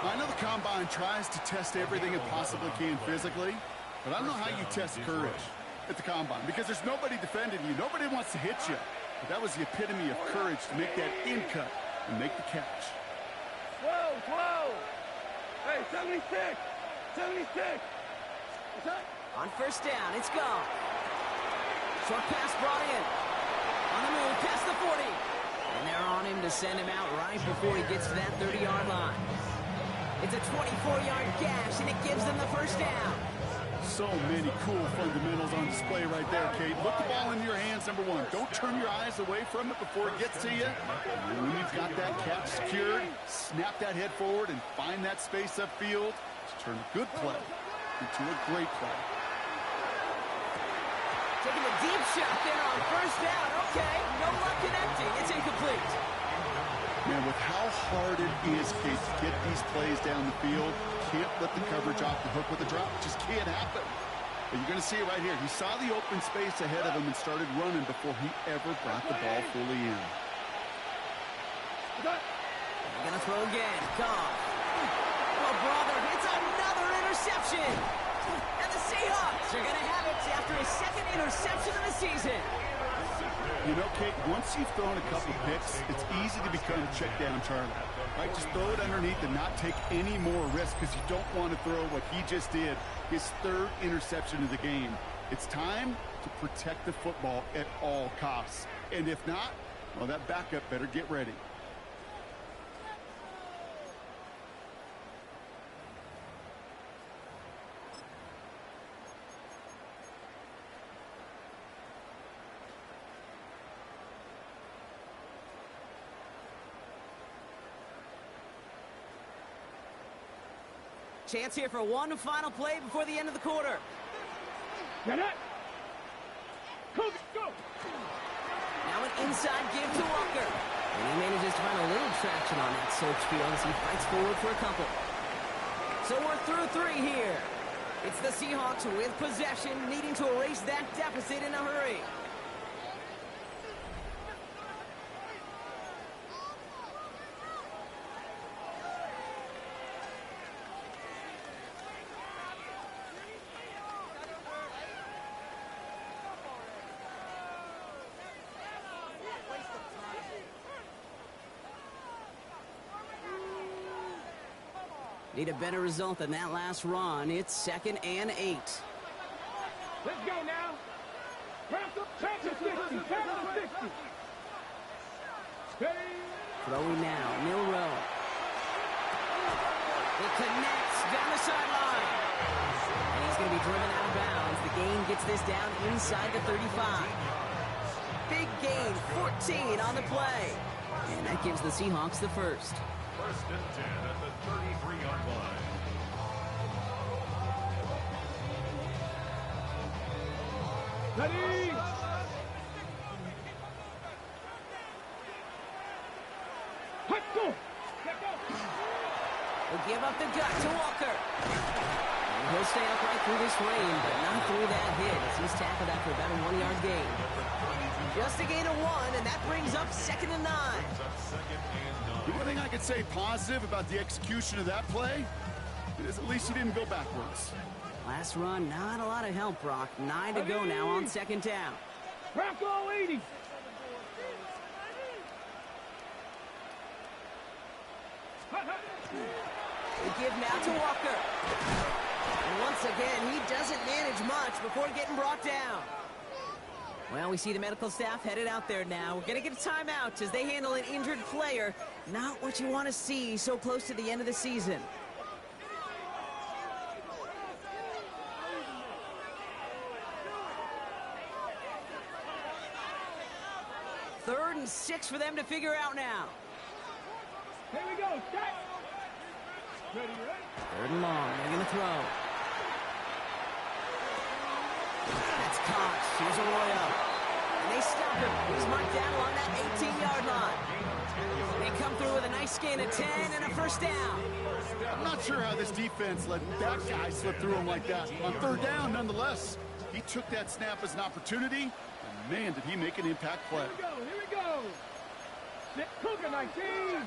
I know the Combine tries to test everything it possibly can physically, but I don't know how you test courage at the Combine because there's nobody defending you. Nobody wants to hit you. But that was the epitome of courage to make that in cut and make the catch. 12. Hey, 76. 76. What's that? On 1st down, it's gone. Short pass brought in. On the move, past the 40. And they're on him to send him out right before he gets to that 30-yard line. It's a 24-yard gash, and it gives them the first down. So many cool fundamentals on display right there, Kate. Look the ball in your hands, number one. Don't turn your eyes away from it before it gets to you. And when you've got that catch secured, snap that head forward and find that space upfield to turn a good play into a great play. Taking a deep shot there on 1st down. Okay, no luck connecting. It's incomplete. Man, with how hard it is, Kate, to get these plays down the field, can't let the coverage off the hook with a drop. It just can't happen. But you're going to see it right here. He saw the open space ahead of him and started running before he ever brought the ball fully in. They're going to throw again. Goff. Oh, brother, it's another interception. And the Seahawks are going to have it after his 2nd interception of the season. You know, Kate, once you've thrown a couple picks, it's easy to become check down Charlie. Right? Just throw it underneath and not take any more risk because you don't want to throw what he just did, his 3rd interception of the game. It's time to protect the football at all costs. And if not, well, that backup better get ready. Chance here for one final play before the end of the quarter. Get it. Go. Now an inside give to Walker. And he manages to find a little traction on that search field as he fights forward for a couple. So we're through 3 here. It's the Seahawks with possession, needing to erase that deficit in a hurry. Need a better result than that last run. It's 2nd and 8. Let's go now. Pass the 60. Throwing now, Milrow. It connects down the sideline. And he's going to be driven out of bounds. The gain gets this down inside the 35. Big gain, 14 on the play. And that gives the Seahawks the first. First and 10 at the 33-yard line. Ready! Let's go! Will give up the gut to Walker. And he'll stay upright through this rain, but not through that hit as he's tackled after about a 1-yard gain. Just a gain of 1, and that brings up 2nd and 9. The one thing I could say positive about the execution of that play is at least he didn't go backwards. Last run, not a lot of help, Brock. 9 to go now on 2nd down. Bronco 80! They give now to Walker. And once again, he doesn't manage much before getting brought down. Well, we see the medical staff headed out there now. We're going to get a timeout as they handle an injured player. Not what you want to see so close to the end of the season. Third and 6 for them to figure out now. Here we go, set! Ready, ready? 3rd and long, they're going to throw. That's caught. Here's Arroyo. And they stop him. He's marked down along that 18-yard line. They come through with a nice gain of 10 and a 1st down. I'm not sure how this defense let that guy slip through him like that. On 3rd down, nonetheless, he took that snap as an opportunity, and man, did he make an impact play. Here we go! Cougar 19!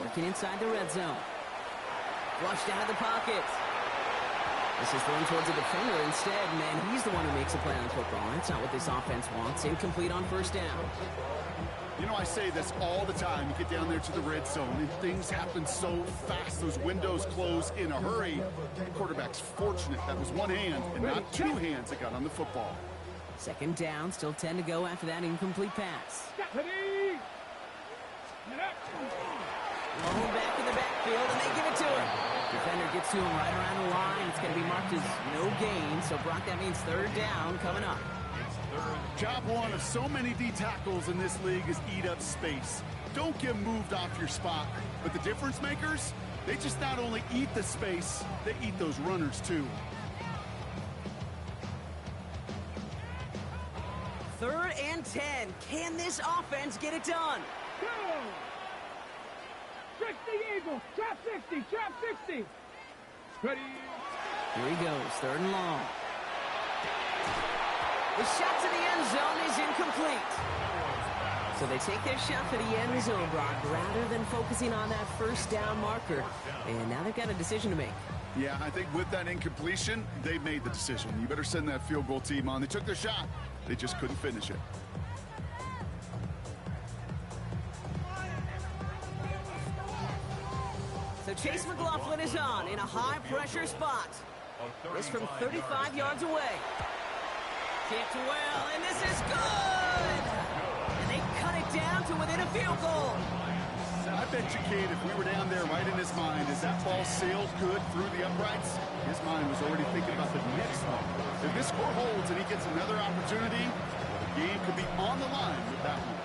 Working inside the red zone. Flushed out of the pocket. This is thrown towards a defender instead, and he's the one who makes a play on football. That's not what this offense wants. Incomplete on 1st down. You know, I say this all the time. You get down there to the red zone, and things happen so fast. Those windows close in a hurry. The quarterback's fortunate that was one hand and not 2 hands that got on the football. 2nd down, still 10 to go after that incomplete pass. Ready! Blown back in the backfield, and they give it to him. Defender gets to him right around the line. It's going to be marked as no gain. So, Brock, that means 3rd down coming up. Job 1 of so many D tackles in this league is eat up space. Don't get moved off your spot. But the difference makers, they just not only eat the space, they eat those runners too. 3rd and 10. Can this offense get it done? Go! 60 Eagles! Trap 60! Trap 60! Ready? Here he goes, 3rd and long. The shot to the end zone is incomplete. So they take their shot for the end zone, Brock, rather than focusing on that 1st down marker. And now they've got a decision to make. Yeah, I think with that incompletion, they made the decision. You better send that field goal team on. They took their shot. They just couldn't finish it. So Chase McLaughlin is on in a high-pressure spot. This from 35 yards away. Kicked well, and this is good! And they cut it down to within a field goal. I bet you, Kate, if we were down there right in his mind, as that ball sailed good through the uprights, his mind was already thinking about the next one. If this score holds and he gets another opportunity, the game could be on the line with that one.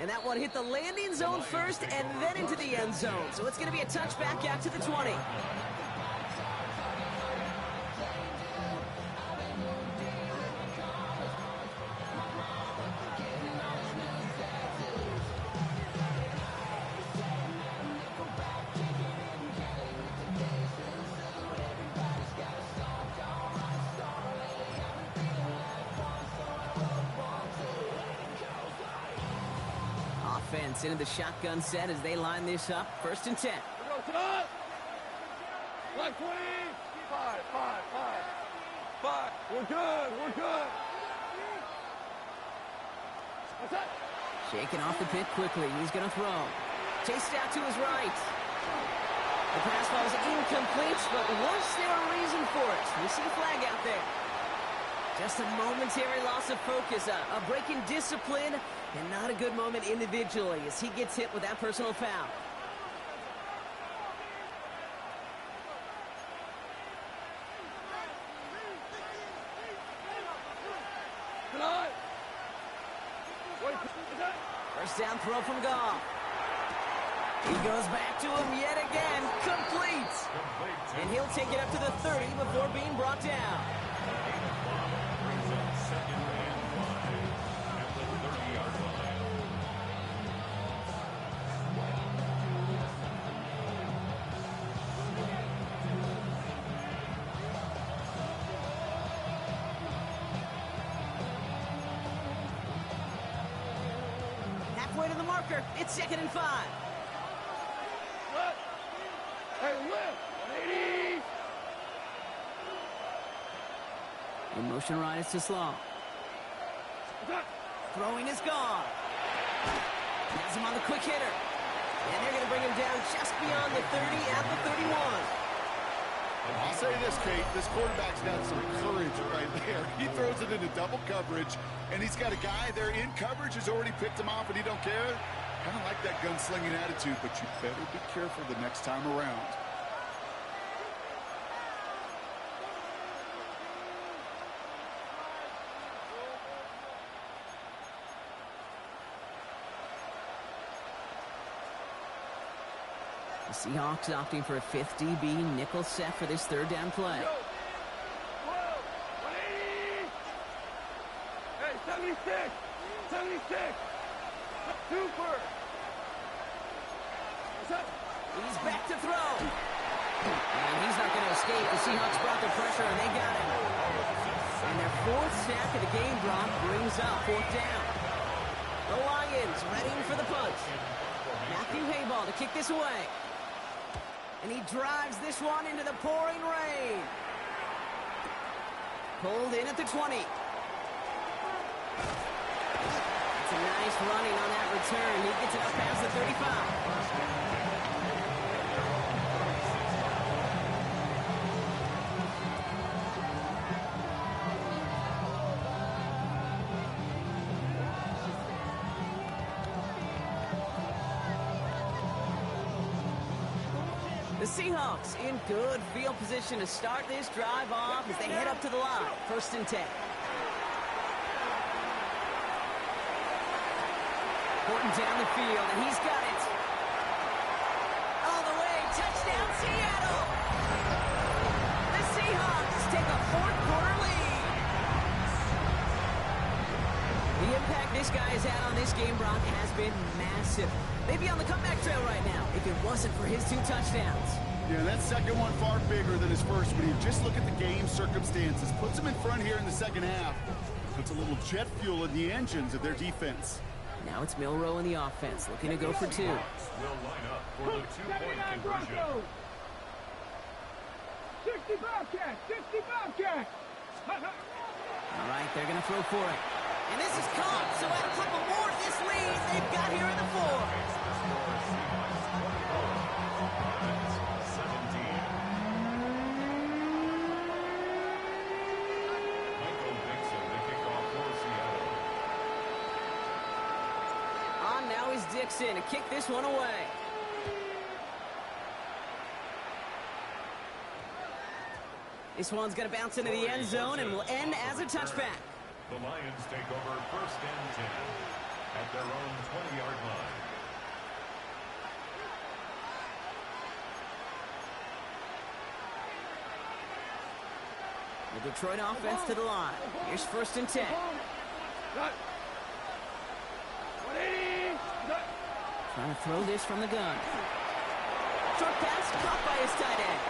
And that one hit the landing zone first and then into the end zone. So it's going to be a touchback out to the 20. Offense into the shotgun set as they line this up. 1st and 10. Black 20! 5. We're good. What's that? Shaking off the pit quickly. He's going to throw. Chased out to his right. The pass ball is incomplete, but was there a reason for it? We see the flag out there. Just a momentary loss of focus, a break in discipline, and not a good moment individually as he gets hit with that personal foul. First down throw from Goff. He goes back to him yet again. Complete. And he'll take it up to the 30 before being brought down. Brings up second and 5 at the 30-yard line. Halfway to the marker. It's 2nd and 5. Hey, left. 180. The motion right is to Slaw. Throwing is gone. Has him on the quick hitter. And they're going to bring him down just beyond the 30 at the 31. I'll say this, Kate. This quarterback's got some courage right there. He throws it into double coverage, and he's got a guy there in coverage who's already picked him off, and he don't care. Kind of like that gunslinging attitude, but you better be careful the next time around. The Seahawks opting for a 5th DB nickel set for this 3rd down play. Whoa. 180. Hey, 76. 76. Super. He's back to throw. And he's not going to escape. The Seahawks brought the pressure, and they got him. And their 4th sack of the game, Brock, brings up 4th down. The Lions ready for the punt. Matthew Hayball to kick this away. And he drives this one into the pouring rain. Pulled in at the 20. It's a nice running on that return. He gets it up past the 35. The Seahawks in good field position to start this drive off as they head up to the line. 1st and 10. Horton down the field, and he's got it. All the way, touchdown Seattle! The Seahawks take a 4th quarter lead. The impact this guy has had on this game, Brock, has been massive. They'd be on the comeback trail right now if it wasn't for his 2 touchdowns. Yeah, that second one far bigger than his first one. You just look at the game circumstances. Puts him in front here in the second half. Puts a little jet fuel in the engines of their defense. Now it's Milroe in the offense, looking to go for 2. Will line up for the 2-point conversion. 60 Bobcat. 60 Bobcat. All right, they're going to throw for it. And this is caught, so add a couple more to this lead they've got here in the 4th. On now is Dixon to kick this one away. This one's going to bounce into the end zone and will end as a touchback. The Lions take over 1st and 10 at their own 20-yard line. The Detroit offense to the line. Here's 1st and 10. 180. Trying to throw this from the gun. Short pass caught by his tight end.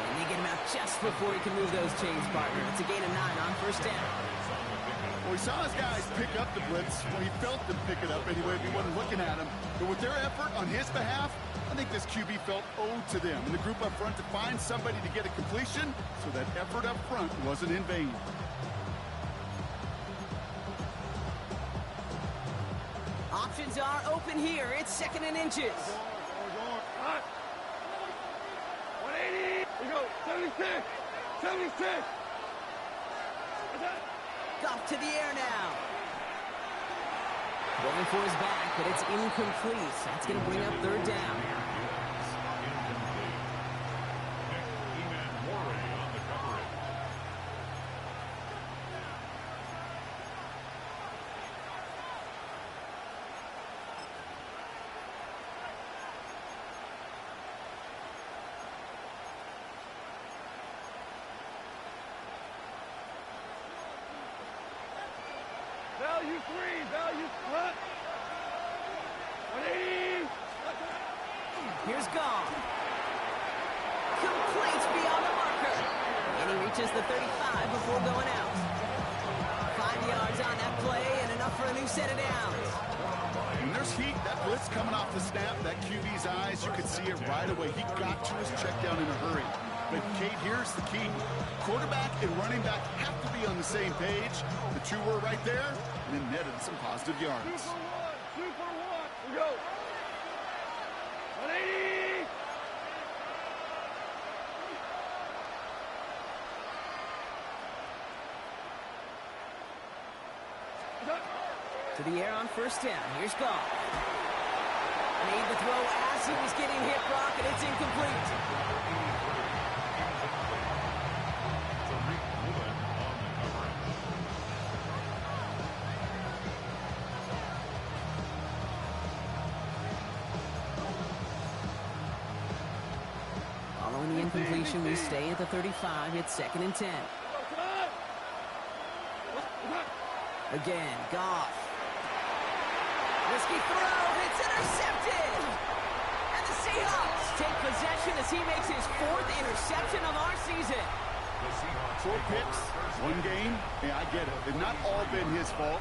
And they get him out just before he can move those chains, partner. It's a gain of 9 on 1st down. Well, we saw his guys pick up the blitz. Well, he felt them pick it up anyway if he wasn't looking at him. But with their effort on his behalf, I think this QB felt owed to them and the group up front to find somebody to get a completion so that effort up front wasn't in vain. Options are open here. It's 2nd and inches. 180. We go. 76. 76. Goff to the air now. Going for his back, but it's incomplete. That's going to bring up third down. Value 3, value front. 180. Here's Goff. Complete beyond the marker. And he reaches the 35 before going out. 5 yards on that play and enough for a new set of downs. And there's heat. That blitz coming off the snap, that QB's eyes, you could see it right away. He got to his check down in a hurry. But, Kate, here's the key. Quarterback and running back have to be on the same page. The two were right there, and then netted some positive yards. 2 for 1, 2 for 1. We go. 180. To the air on first down. Here's Goff. Made the throw as he was getting hit, Brock, and it's incomplete. Following the incompletion, we stay at the 35. It's 2nd and 10. Again, Goff. Risky throw. It's intercepted. And the Seahawks take possession as he makes his 4th interception of our season. 4 picks, 1 game. Yeah, I get it. It's not all been his fault,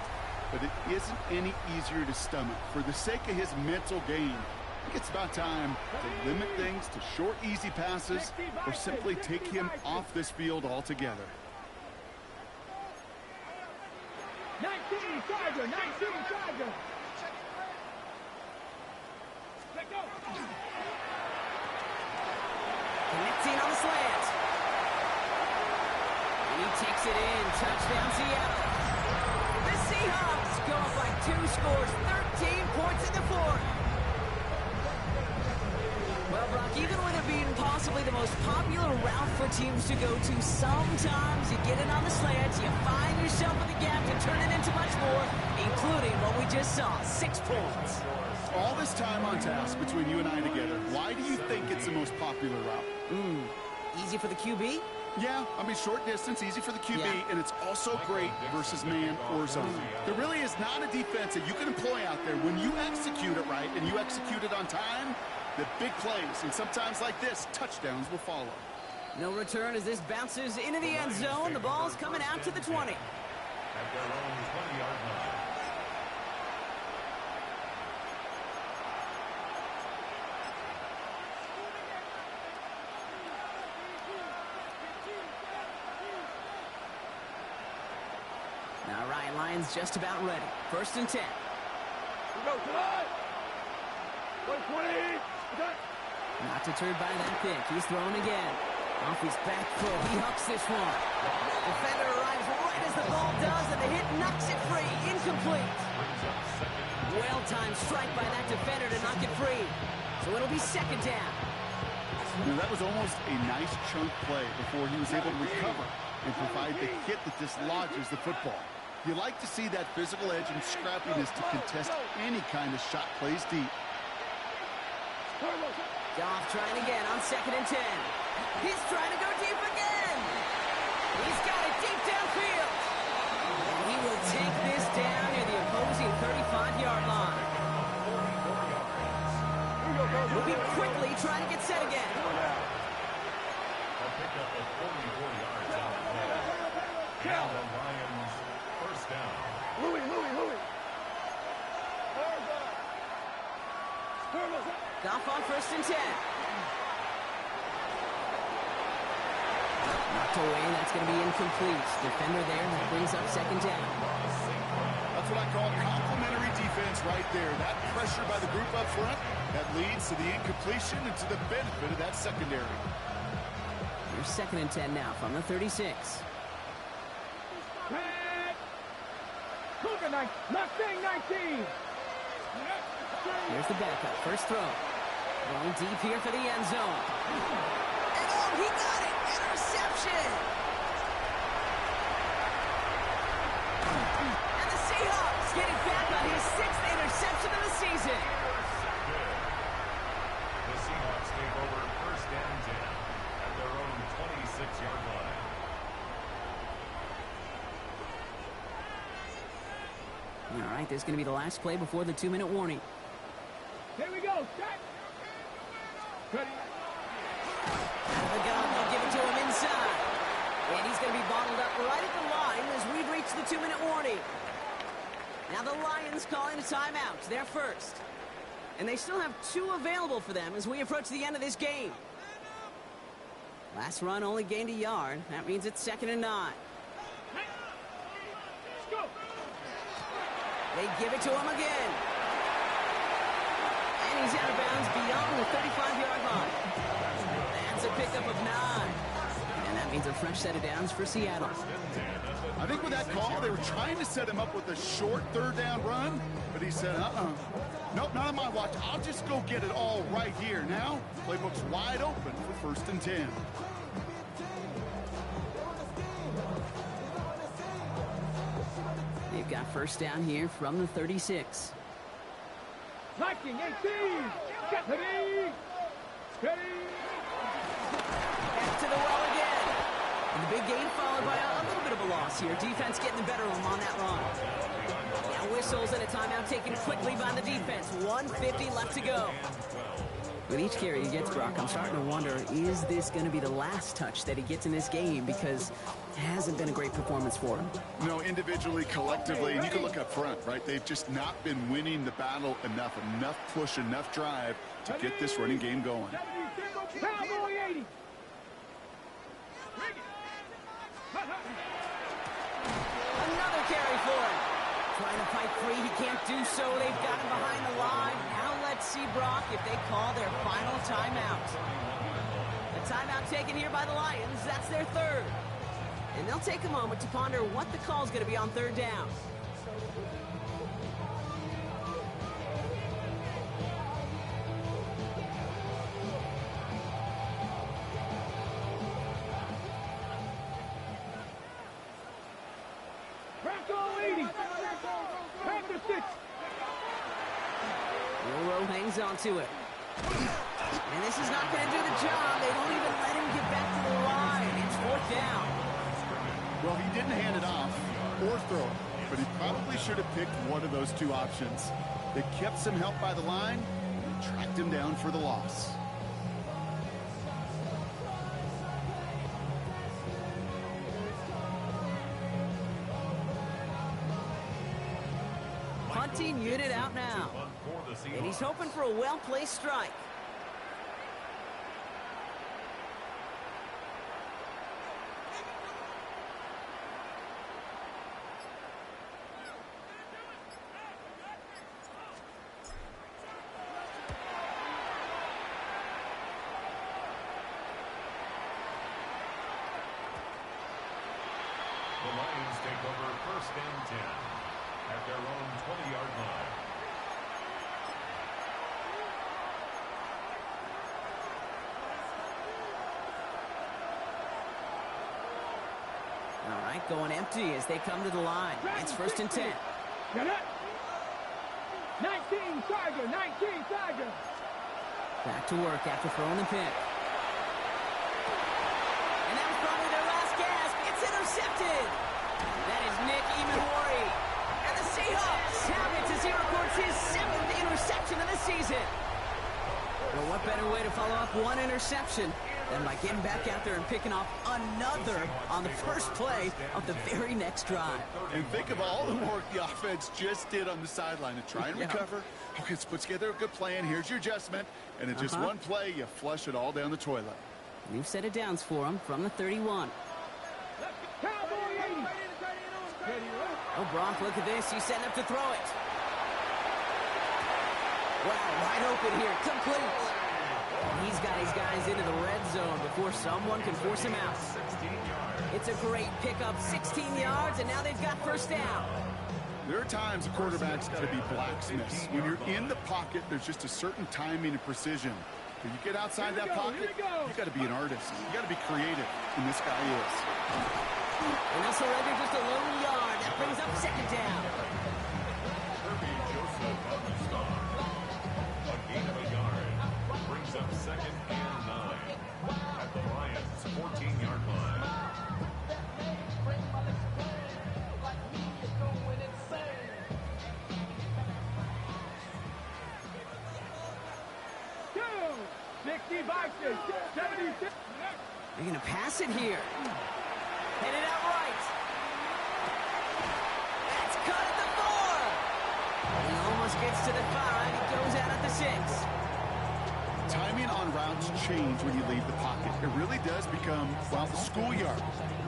but it isn't any easier to stomach. For the sake of his mental game, I think it's about time to limit things to short, easy passes or simply take him off this field altogether. 19 Charger, 19 Charger. Let go. Connecting on the slant. And he takes it in. Touchdown, Seattle. The Seahawks go up by 2 scores, 13 points in the 4th. Well, Brock, even with it being possibly the most popular route for teams to go to, sometimes you get it on the slant, you find yourself in the gap to turn it into much more, including what we just saw, 6 points. All this time on task between you and I together, why do you think it's the most popular route? Easy for the QB? Yeah, I mean, short distance, easy for the QB, Yeah. and it's also great versus man or zone. There really is not a defense that you can employ out there. When you execute it right and you execute it on time, the big plays, and sometimes like this, touchdowns will follow. No return as this bounces into the end zone. The ball's coming out to the 20. At their own 20-yard line. Now Ryan Lyons just about ready. 1st and 10. We go tonight. 120. Not deterred by that pick. He's throwing again. Off his back foot. He hucks this one. Defender arrives right as the ball does, and the hit knocks it free. Incomplete. Well-timed strike by that defender to knock it free. So it'll be 2nd down. Now, that was almost a nice chunk play before he was able to recover and provide the hit that dislodges the football. You like to see that physical edge and scrappiness to contest any kind of shot plays deep. Goff trying again on 2nd and 10. He's trying to go deep again. He's got it deep downfield. And he will take this down near the opposing 35-yard line. We'll be quickly trying to get set again. They'll pick up a 44 yards on the play. And the Lions 1st down. Louis. Goff on 1st and 10. Knocked away, that's going to be incomplete. Defender there, that brings up 2nd down. That's what I call complementary defense right there. That pressure by the group up front, that leads to the incompletion and to the benefit of that secondary. Here's 2nd and 10 now from the 36. Left thing, 19. Here's the backup. First throw. Going deep here for the end zone. And oh, he got it! Interception! And the Seahawks getting back on his 6th interception of the season. The Seahawks take over first and 10 at their own 26-yard line. All right, this is going to be the last play before the 2-minute warning. Here we go. Set. Ready. Out of the gun, they'll give it to him inside. And he's going to be bottled up right at the line as we've reached the 2-minute warning. Now the Lions calling a timeout. They're first. And they still have 2 available for them as we approach the end of this game. Last run only gained a yard. That means it's 2nd and 9. Let's go. They give it to him again. And he's out of bounds beyond the 35-yard line. That's a pickup of 9. And that means a fresh set of downs for Seattle. I think with that call, they were trying to set him up with a short 3rd down run, but he said, nope, not on my watch. I'll just go get it all right here. Now, playbook's wide open for 1st and 10. They've got first down here from the 36. Liking 18. Get ready. Ready. Back to the well again. And the big gain followed by a little bit of a loss here. Defense getting the better of them on that run. Now whistles and a timeout taken quickly by the defense. 1:50 left to go. With each carry he gets, Brock, I'm starting to wonder, is this going to be the last touch that he gets in this game? Because it hasn't been a great performance for him. No, individually, collectively, and you can look up front, right? They've just not been winning the battle enough push, enough drive to get this running game going. Cowboy 80. Another carry for him. Trying to fight free, he can't do so. They've got him behind the line. Now let's see, Brock, if they call their final timeout. The timeout taken here by the Lions. That's their 3rd. And they'll take a moment to ponder what the call is going to be on 3rd down. Bronco 80. Panther 6. Willow hangs on to it. And this is not going to do the job. They don't even let him get back to the line. It's 4th down. Well, he didn't hand it off or throw it, but he probably should have picked one of those 2 options. They kept some help by the line and tracked him down for the loss. Punting unit out now. And he's hoping for a well-placed strike. The Lions take over first and 10 at their own 20-yard line. All right, going empty as they come to the line. It's 1st and 10. Get it. 19 Tiger. 19 Tiger. Back to work after throwing the pick. And that was probably their last gasp. It's intercepted. That is Nick Emanwari. And the Seahawks have it as he records his 7th interception of the season. Well, what better way to follow up one interception than by getting back out there and picking off another on the first play of the very next drive. And think of all the work the offense just did on the sideline to try and recover. Okay, let's put together a good plan. Here's your adjustment. And in just one play, you flush it all down the toilet. New set of downs for him from the 31. Cowboy 80. Oh, Brock, look at this. He's setting up to throw it. Wow, wide open here. Complete. He's got his guys into the red zone before someone can force him out. 16 yards. It's a great pickup, 16 yards, and now they've got first down. There are times a quarterback's got to be blacksmiths. When you're in the pocket, there's just a certain timing and precision. When you get outside that pocket, you got to be an artist. You got to be creative, and this guy is. And they'll surrender just a lone yard. That brings up second down. Kirby Joseph on the stop. A gain of a yard. Brings up 2nd and 9 at the Lions' 14-yard line. They're going to pass it here. Headed out right. That's caught at the 4. He almost gets to the 5. He goes out at the 6. Timing on routes change when you leave the pocket. It really does become, well, the schoolyard.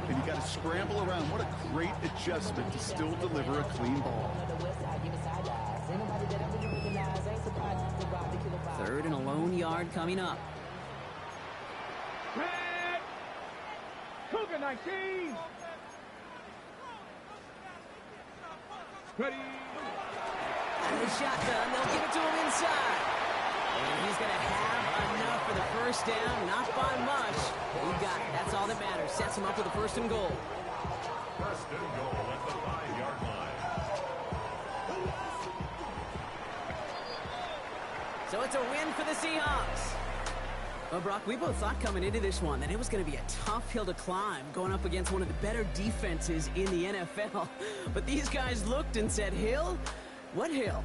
And you got to scramble around. What a great adjustment to still deliver a clean ball. 3rd and a lone yard coming up. Cougar 19. Ready. Out of the shotgun, they'll give it to him inside. And he's going to have enough for the first down, not by much. He got it. That's all that matters. Sets him up with a 1st and goal. 1st and goal at the 5-yard line. So it's a win for the Seahawks. Well, Brock, we both thought coming into this one that it was going to be a tough hill to climb going up against one of the better defenses in the NFL. But these guys looked and said, Hill? What hill?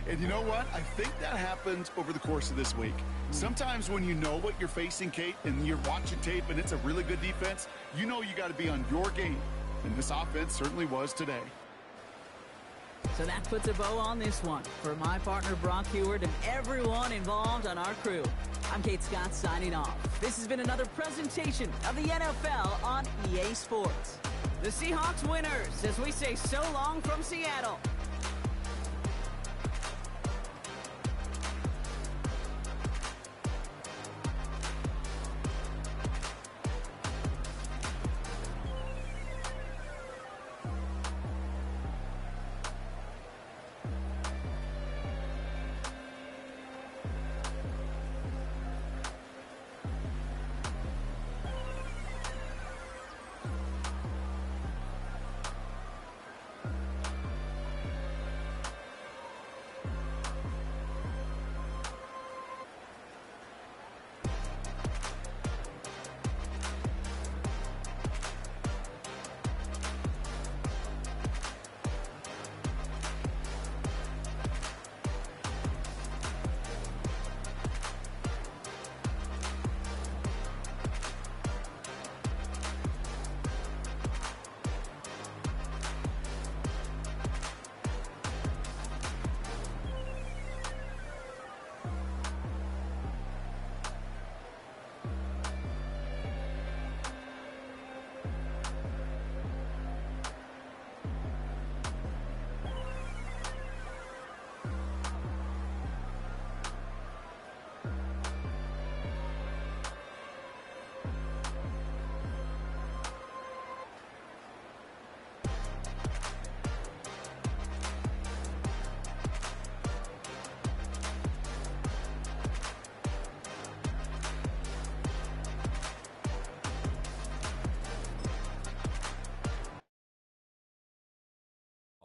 And you know what? I think that happened over the course of this week. Sometimes when you know what you're facing, Kate, and you're watching tape and it's a really good defense, you know you got to be on your game. And this offense certainly was today. So that puts a bow on this one. For my partner, Brock Heward, and everyone involved on our crew, I'm Kate Scott signing off. This has been another presentation of the NFL on EA Sports. The Seahawks winners, as we say so long from Seattle.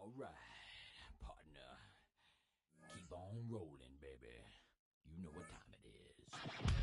Alright, partner. Keep on rolling, baby. You know what time it is.